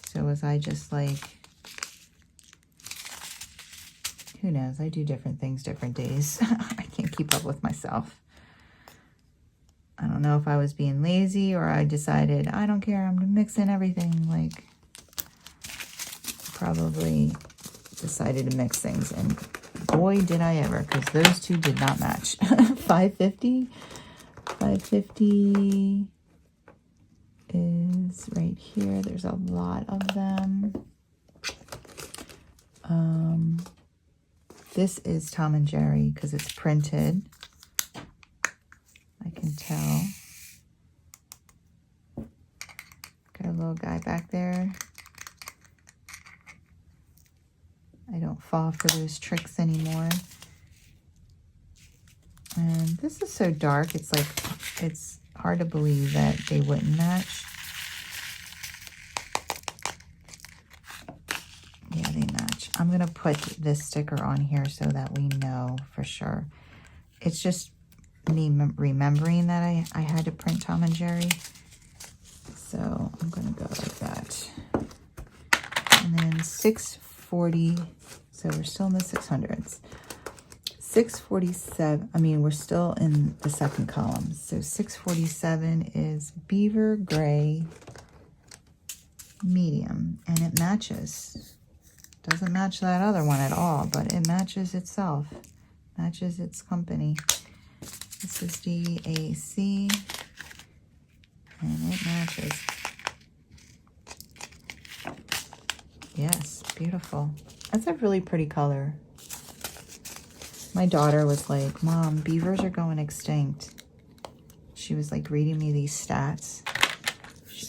So was I just like, who knows? I do different things different days. I can't keep up with myself. I don't know if I was being lazy or I decided, I don't care, I'm mixing everything. Like, probably decided to mix things, and boy did I ever, because those two did not match. 550 is right here. There's a lot of them. This is Tom and Jerry because it's printed, I can tell. Got a little guy back there. I don't fall for those tricks anymore. And this is so dark, it's like, it's hard to believe that they wouldn't match. Yeah, they match. I'm gonna put this sticker on here so that we know for sure. It's just me remembering that I had to print Tom and Jerry. So I'm gonna go like that. And then 640, so we're still in the 600s. 647, I mean, we're still in the second column. So 647 is Beaver Gray Medium, and it matches. Doesn't match that other one at all, but it matches itself, matches its company. This is DAC, and it matches. Yes, beautiful. That's a really pretty color. My daughter was like, Mom, beavers are going extinct. She was like reading me these stats.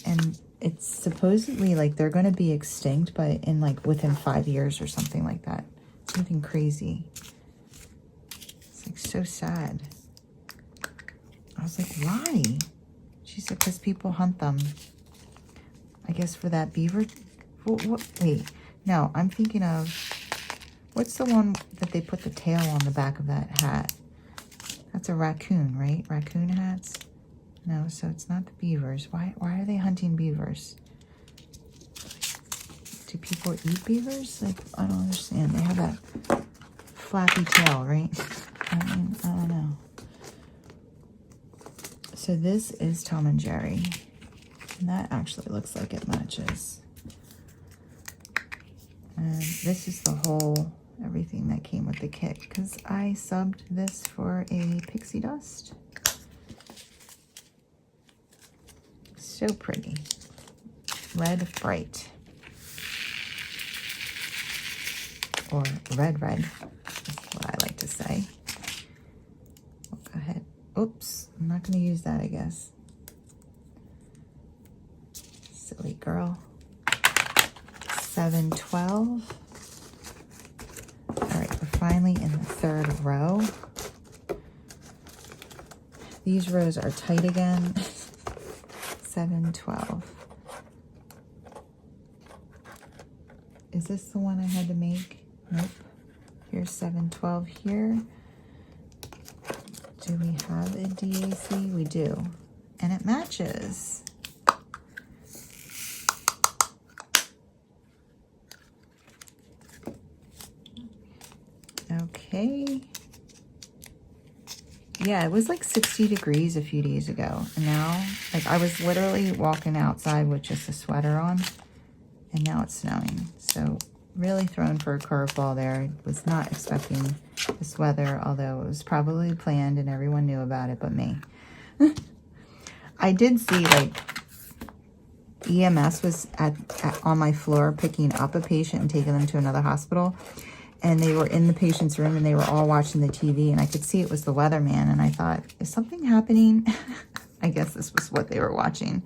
And it's supposedly like they're going to be extinct, but in like within 5 years or something like that. Something crazy. It's like so sad. I was like, why? She said, because people hunt them. I guess for that beaver. Wait, no, I'm thinking of, what's the one that they put the tail on the back of that hat? That's a raccoon, right? Raccoon hats? No, so it's not the beavers. Why are they hunting beavers? Do people eat beavers? Like, I don't understand. They have that flappy tail, right? I mean, I don't know. So this is Tom and Jerry. And that actually looks like it matches. And this is the whole, everything that came with the kit, because I subbed this for a Pixie Dust. So pretty. Red Bright. Or red, is what I like to say. We'll go ahead. Oops, I'm not going to use that, I guess. lightweight girl. 712. All right, we're finally in the third row. These rows are tight again. 712. Is this the one I had to make? Nope. Here's 712 here. Do we have a DAC? We do. And it matches. Okay. Yeah, it was like 60 degrees a few days ago. And now, like, I was literally walking outside with just a sweater on. And now it's snowing. So really thrown for a curveball there. Was not expecting this weather, although it was probably planned and everyone knew about it but me. I did see, like, EMS was on my floor picking up a patient and taking them to another hospital. And they were in the patient's room and they were all watching the TV. And I could see it was the weatherman. And I thought, is something happening? I guess this was what they were watching.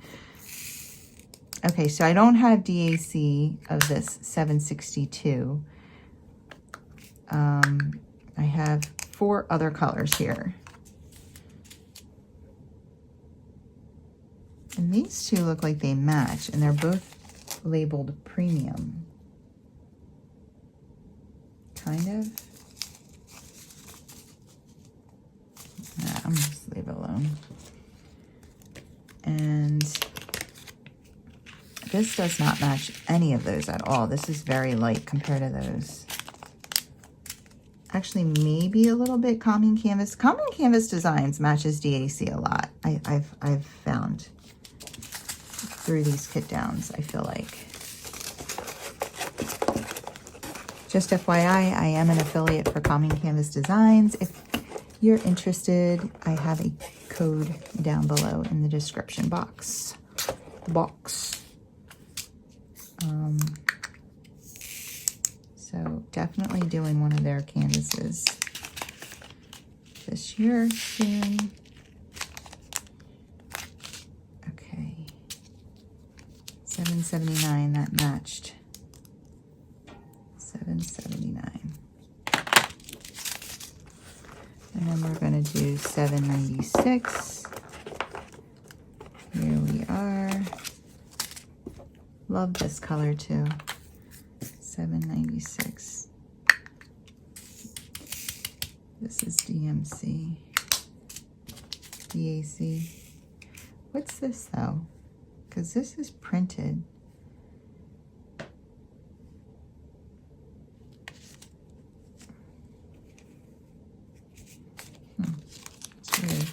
Okay, so I don't have DAC of this 762. I have 4 other colors here. And these two look like they match, and they're both labeled premium. Kind of. Nah, I'm just leave it alone. And this does not match any of those at all. This is very light compared to those. Actually, maybe a little bit Common Canvas. Common Canvas Designs matches DAC a lot. I've found through these kit downs, I feel like. Just FYI, I am an affiliate for Common Canvas Designs. If you're interested, I have a code down below in the description box. So definitely doing one of their canvases this year soon. Okay, $7.79, that matched. $7.79. And then we're going to do $7.96. Here we are. Love this color too. $7.96. This is DMC. DAC. What's this though? Because this is printed. It's weird.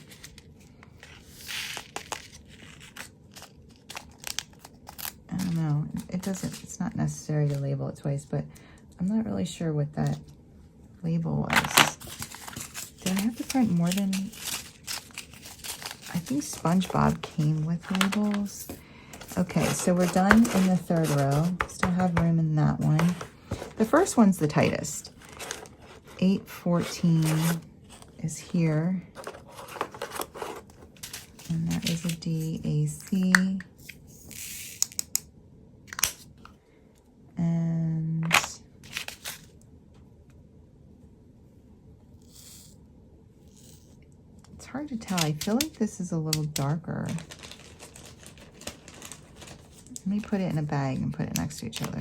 I don't know. It doesn't, it's not necessary to label it twice, but I'm not really sure what that label was. Did I have to print more than, I think SpongeBob came with labels. Okay, so we're done in the third row. Still have room in that one. The first one's the tightest. 814 is here. And that is a DAC. And it's hard to tell. I feel like this is a little darker. Let me put it in a bag and put it next to each other.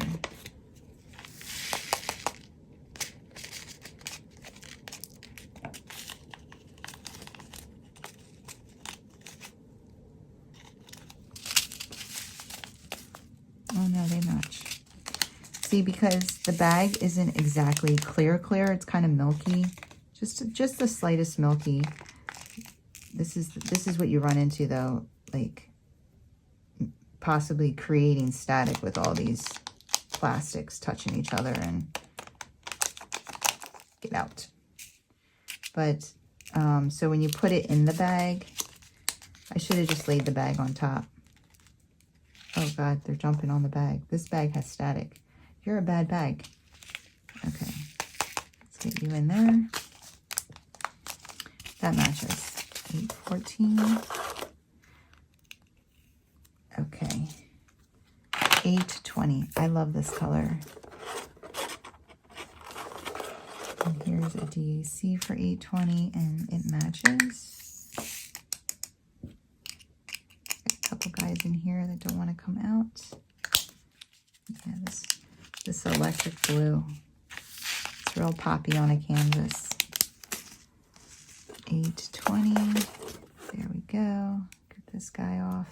Oh no, they match. See, because the bag isn't exactly clear, it's kind of milky. Just the slightest milky. This is what you run into though, like possibly creating static with all these plastics touching each other and get out. But so when you put it in the bag, I should have just laid the bag on top. Oh God, they're jumping on the bag. This bag has static. You're a bad bag. Okay, let's get you in there. That matches. 814. Okay. 820. I love this color. And here's a DAC for 820, and it matches. Got a couple guys in here that don't want to come out. Yeah, this electric blue. It's real poppy on a canvas. 820. There we go. Get this guy off.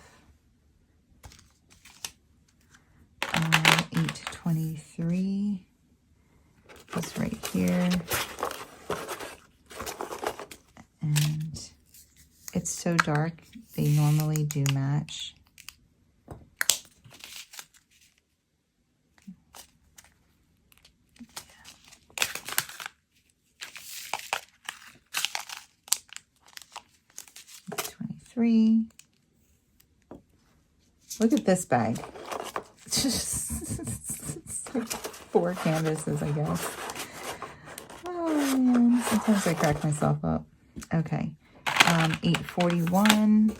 823 is right here. And it's so dark, they normally do match. Look at this bag. It's just like 4 canvases, I guess. Oh man, sometimes I crack myself up. Okay, 841.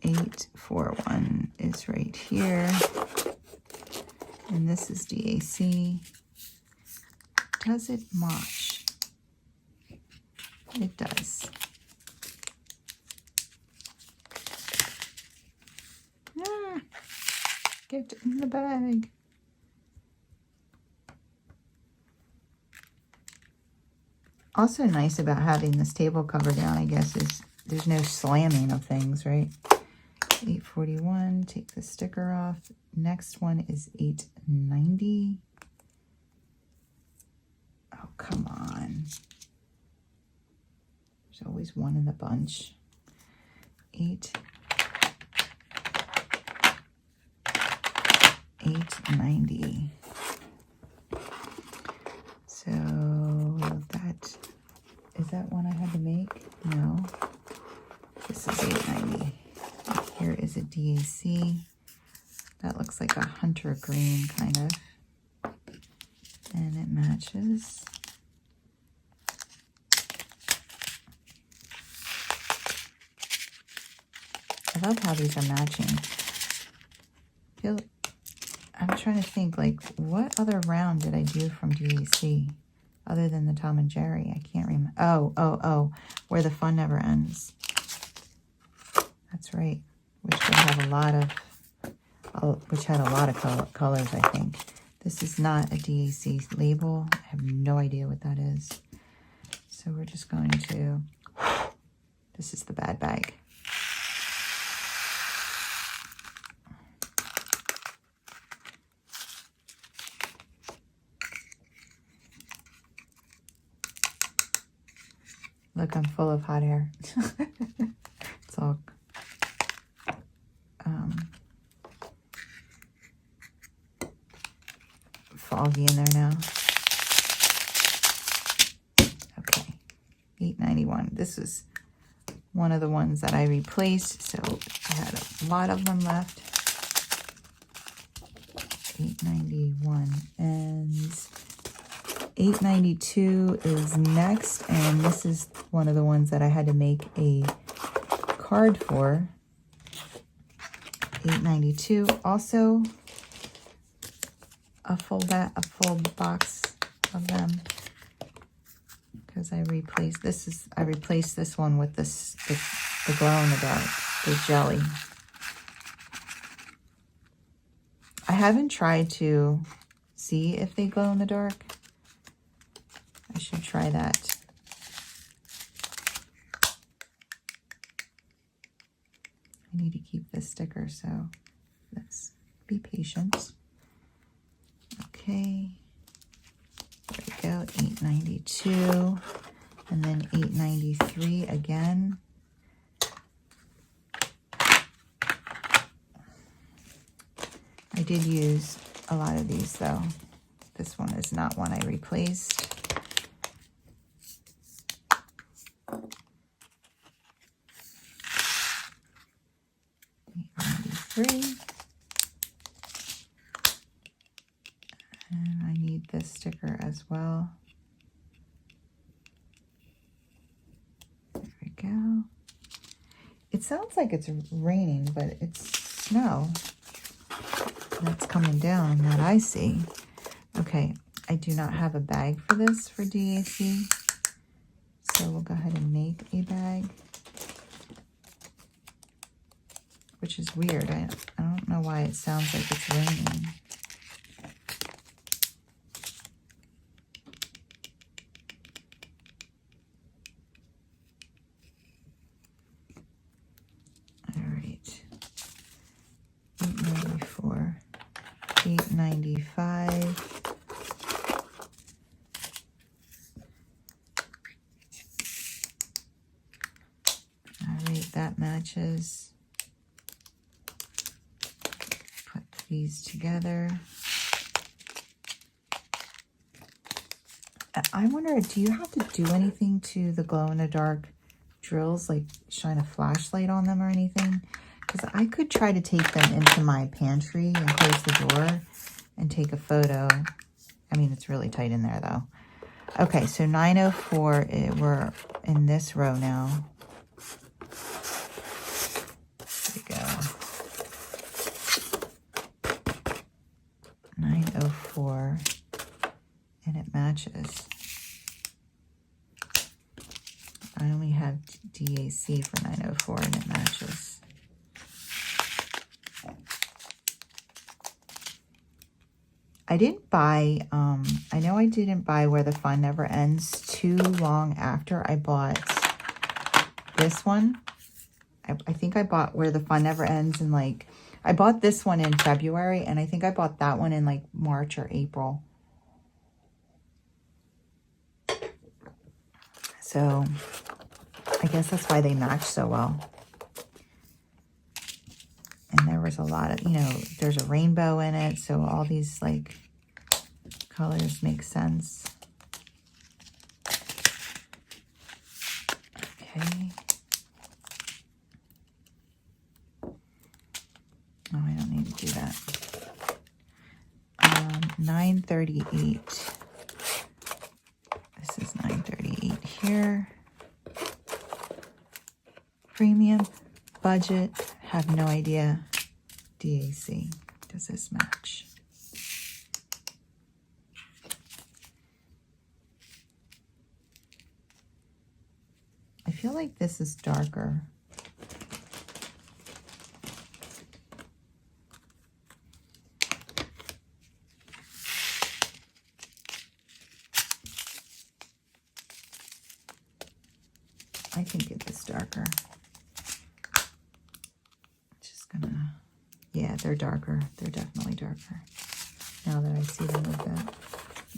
841 is right here. And this is DAC. Does it match? It does. Get in the bag. Also nice about having this table cover down, I guess, is there's no slamming of things, right? 841, take the sticker off. Next one is 890. Oh, come on. There's always one in the bunch. 890. So that is that one I had to make? No. This is 890. Here is a DAC. That looks like a hunter green kind of. And it matches. I love how these are matching. I'm trying to think, like, what other round did I do from DAC other than the Tom and Jerry? I can't remember. Oh, Where the Fun Never Ends. That's right. Which would have a lot of, which had a lot of colors, I think. This is not a DAC label. I have no idea what that is. So we're just going to, this is the bad bag. Look, I'm full of hot air. It's all foggy in there now. Okay, 891. This is one of the ones that I replaced, so I had a lot of them left. 891 and 892 is next, and this is one of the ones that I had to make a card for. 892, also a full box of them, because I replaced this one with this the glow in the dark, the jelly. I haven't tried to see if they glow in the dark. I should try that. I need to keep this sticker, so let's be patient. Okay, there we go, 892, and then 893 again. I did use a lot of these though. This one is not one I replaced. 893. And I need this sticker as well. There we go. It sounds like it's raining, but it's snow. that's coming down that I see. Okay, I do not have a bag for this for DAC, so we'll go ahead and make a bag, which is weird. I don't know why it sounds like it's raining. All right, $8.94, $8.95. That matches. Put these together. I wonder, do you have to do anything to the glow-in-the-dark drills, like shine a flashlight on them or anything? Because I could try to take them into my pantry and close the door and take a photo. I mean, it's really tight in there though. Okay, so 904, we're in this row now. 904, and it matches. I only have DAC for 904 and it matches. I didn't buy, I know I didn't buy Where the Fun Never Ends too long after I bought this one. I think I bought Where the Fun Never Ends in like, I bought this one in February, and I think I bought that one in like March or April. So I guess that's why they match so well. And there was a lot of, you know, there's a rainbow in it, so all these like colors make sense. Okay. Oh, I don't need to do that. 938. This is 938 here. Premium, budget, have no idea. DAC, does this match? I feel like this is darker. I can get this darker. Just gonna, yeah, they're darker. They're definitely darker. Now that I see them like that.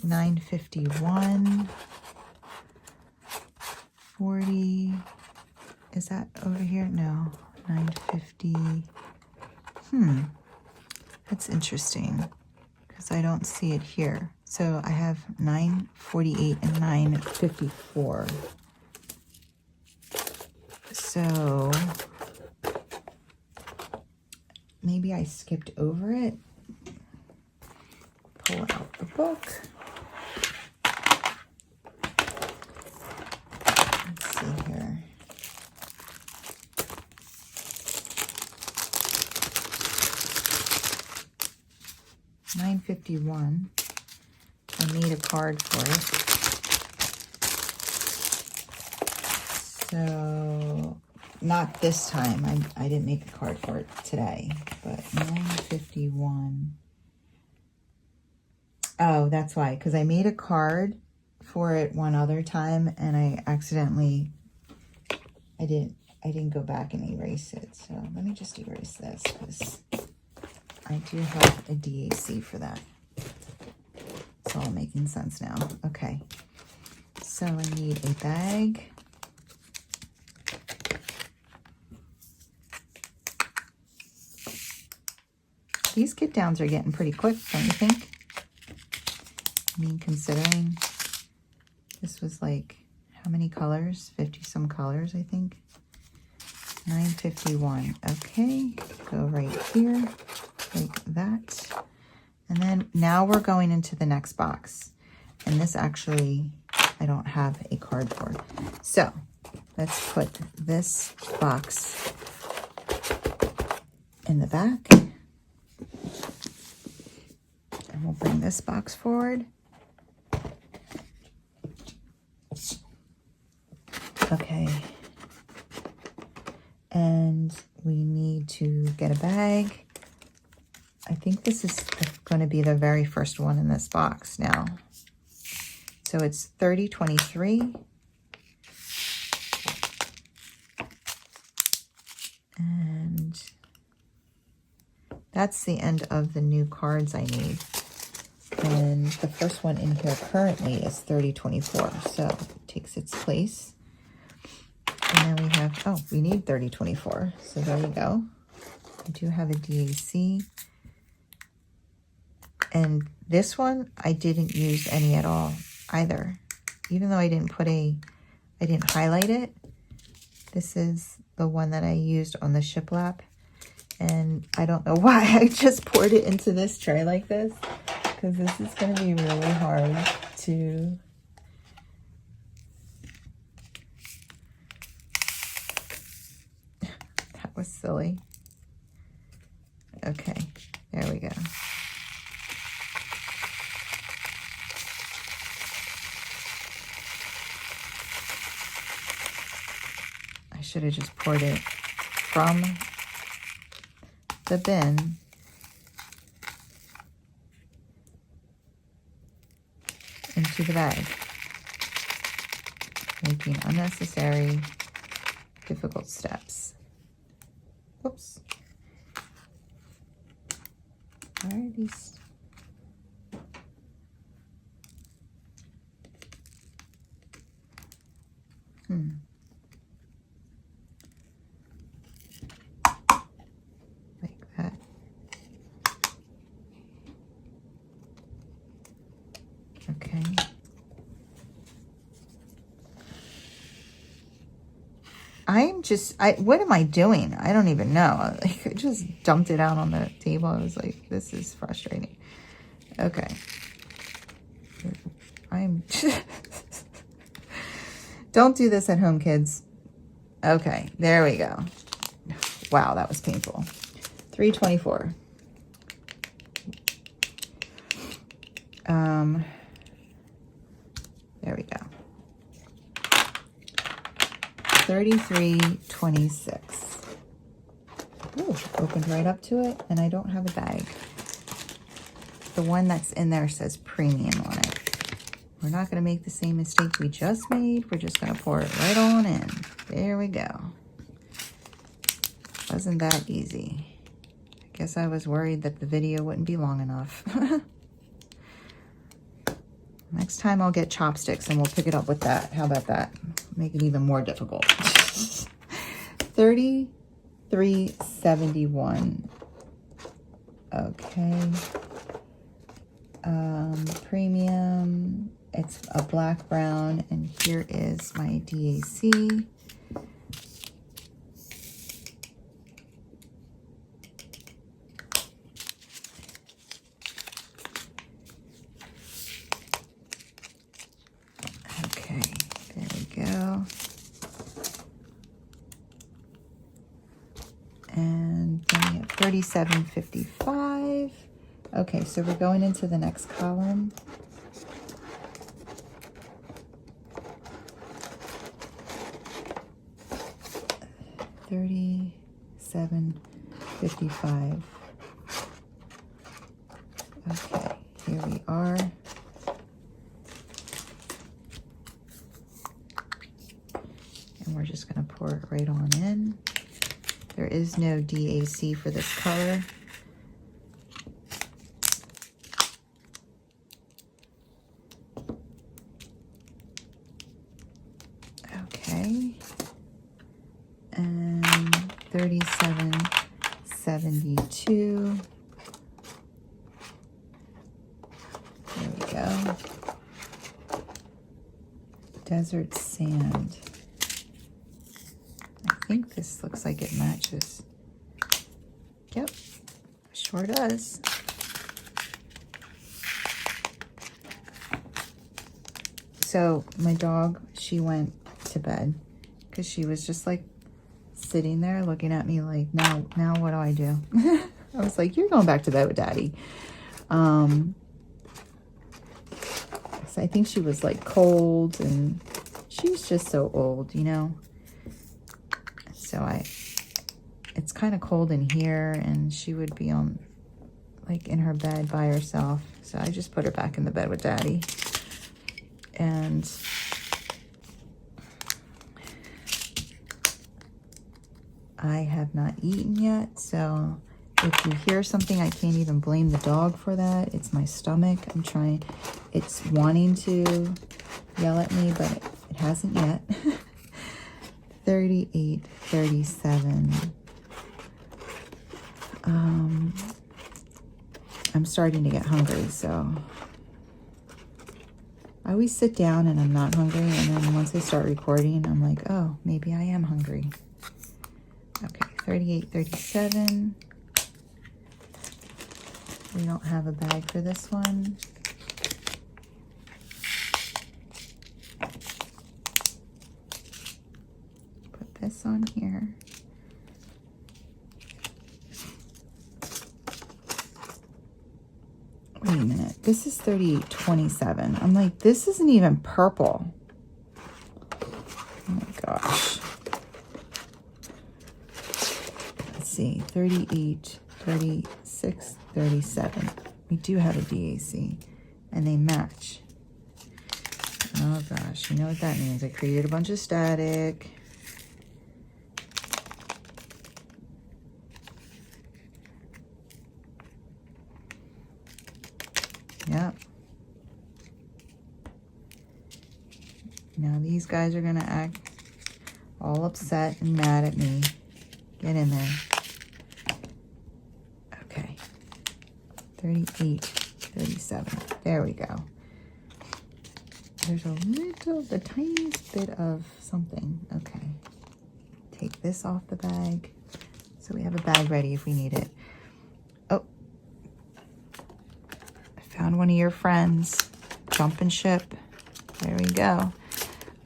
951. 40. Is that over here? No. 950. That's interesting because I don't see it here. So I have 948 and 954. So maybe I skipped over it. Pull out the book. Let's see here. $9.51. I made a card for it. So not this time. I didn't make a card for it today, but $9.51. Oh, that's why, because I made a card for it one other time and I accidentally, I didn't go back and erase it. So let me just erase this because I do have a DAC for that. It's all making sense now. Okay, so I need a bag. These get downs are getting pretty quick, don't you think? I mean, considering this was like, how many colors? 50 some colors, I think. 951. Okay, go right here, like that. And then now we're going into the next box. And this actually, I don't have a card for. So let's put this box in the back. we'll bring this box forward. Okay. And we need to get a bag. I think this is going to be the very first one in this box now. So it's 3023. And that's the end of the new cards I need. And the first one in here currently is 3024. So it takes its place. And then we have, oh, we need 3024. So there we go. I do have a DAC. And this one, I didn't use any at all either. Even though I didn't highlight it. This is the one that I used on the shiplap. And I don't know why I just poured it into this tray like this. Because this is going to be really hard to... That was silly. Okay, there we go. I should have just poured it from the bin into the bag, making unnecessary, difficult steps. Whoops. Why are these? Like that. Okay. What am I doing? I don't even know. Like, I just dumped it out on the table. I was like, this is frustrating. Okay. Don't do this at home, kids. Okay, there we go. Wow, that was painful. 324. There we go. 3326. Ooh, opened right up to it, and I don't have a bag. The one that's in there says premium on it. We're not going to make the same mistake we just made. We're just going to pour it right on in. There we go. Wasn't that easy? I guess I was worried that the video wouldn't be long enough. Next time I'll get chopsticks and we'll pick it up with that. How about that? Make it even more difficult. 3371. Okay. Premium. It's a black brown, and here is my DAC. Okay, there we go. And then we have 3755. Okay, so we're going into the next column. $37.55. Okay, here we are. And we're just going to pour it right on in. There is no DAC for this color. Okay. And 3772. There we go. Desert sand. I think this looks like it matches. Yep, sure does. So my dog, she went to bed because she was just like sitting there looking at me like, now what do I do? I was like, you're going back to bed with daddy. because I think she was like cold, and she's just so old, you know. So it's kind of cold in here, and she would be on like in her bed by herself. So I just put her back in the bed with Daddy. And I have not eaten yet, so if you hear something, I can't even blame the dog for that. It's my stomach. It's wanting to yell at me, but it hasn't yet. 38, 37. I'm starting to get hungry, so I always sit down and I'm not hungry, and then once I start recording, I'm like, oh, maybe I am hungry. Okay, 38, 37. We don't have a bag for this one. Put this on here. Wait a minute, this is 38.27. I'm like, this isn't even purple. Oh my gosh. Let's see, 38, 36, 37. We do have a DAC, and they match. Oh gosh, you know what that means. I created a bunch of static. Yep. Now these guys are gonna act all upset and mad at me. Get in there. Okay. 38, 37. There we go. There's the tiniest bit of something. Okay. Take this off the bag. So we have a bag ready if we need it. Oh. I found one of your friends. Jumping ship. There we go.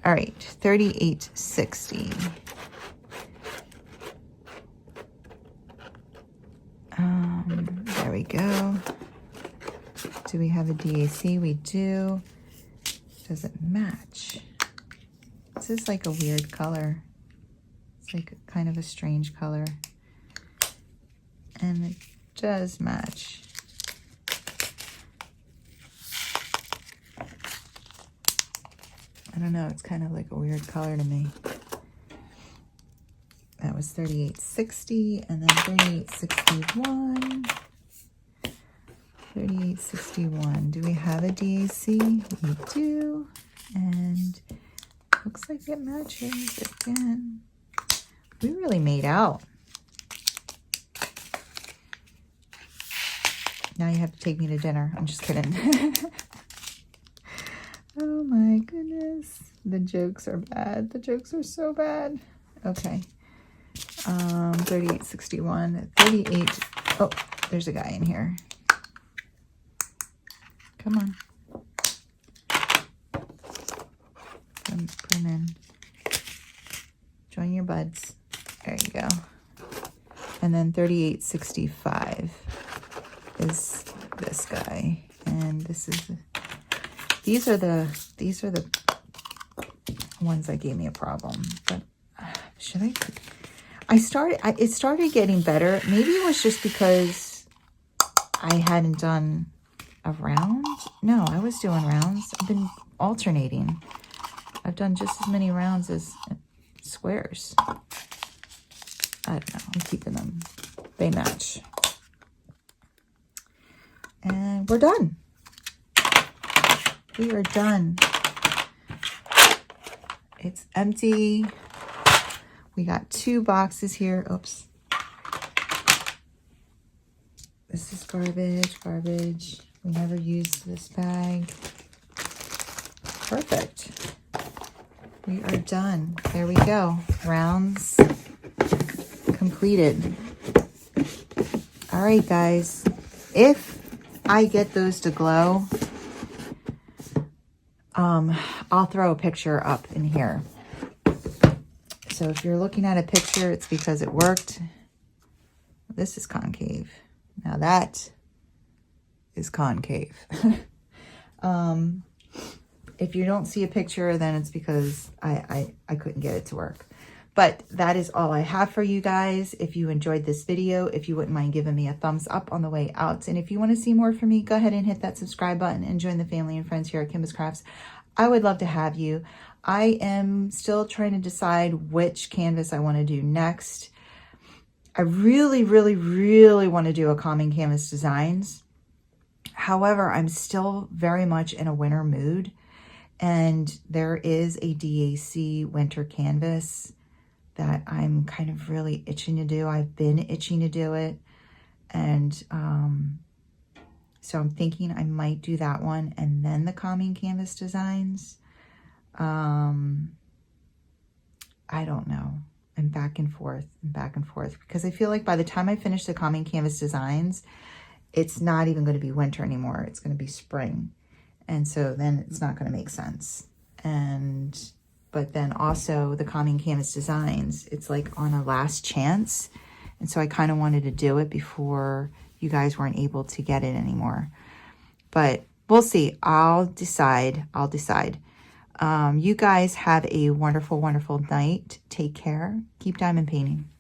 All right. 38.60. There we go. Do we have a DAC? We do. Does it match? This is like a weird color. It's like kind of a strange color. And it does match. I don't know, it's kind of like a weird color to me. That was 38.60, and then 38.61. 38.61. Do we have a DAC? We do. And looks like it matches again. We really made out. Now you have to take me to dinner. I'm just kidding. Oh my goodness. The jokes are bad. The jokes are so bad. Okay. 38.61. 38. Oh, there's a guy in here. Come on. Put him in. Join your buds. There you go. And then 38.65 is this guy. And this is these are the ones that gave me a problem. But should I? It started getting better. Maybe it was just because I hadn't done a round. No, I was doing rounds. I've been alternating. I've done just as many rounds as squares. I don't know. I'm keeping them. They match. And we're done. We are done. It's empty. We got 2 boxes here. Oops. This is garbage, garbage. We never used this bag. Perfect. We are done. There we go. Rounds completed. All right, guys. If I get those to glow, I'll throw a picture up in here. So if you're looking at a picture, it's because it worked. This is concave. Now that is concave. If you don't see a picture, then it's because I couldn't get it to work. But that is all I have for you guys. If you enjoyed this video, if you wouldn't mind giving me a thumbs up on the way out. And if you want to see more from me, go ahead and hit that subscribe button and join the family and friends here at Kimbaskrafts. I would love to have you. I am still trying to decide which canvas I want to do next. I really, really, really want to do a common canvas designs. However, I'm still very much in a winter mood. And there is a DAC winter canvas that I'm kind of really itching to do. I've been itching to do it. And so I'm thinking I might do that one and then the common canvas designs. I don't know. I'm back and forth because I feel like by the time I finish the common canvas designs, it's not even going to be winter anymore. It's going to be spring. And so then it's not going to make sense. But then also the common canvas designs, it's like on a last chance. And so I kind of wanted to do it before you guys weren't able to get it anymore. But we'll see. I'll decide. You guys have a wonderful, wonderful night. Take care. Keep diamond painting.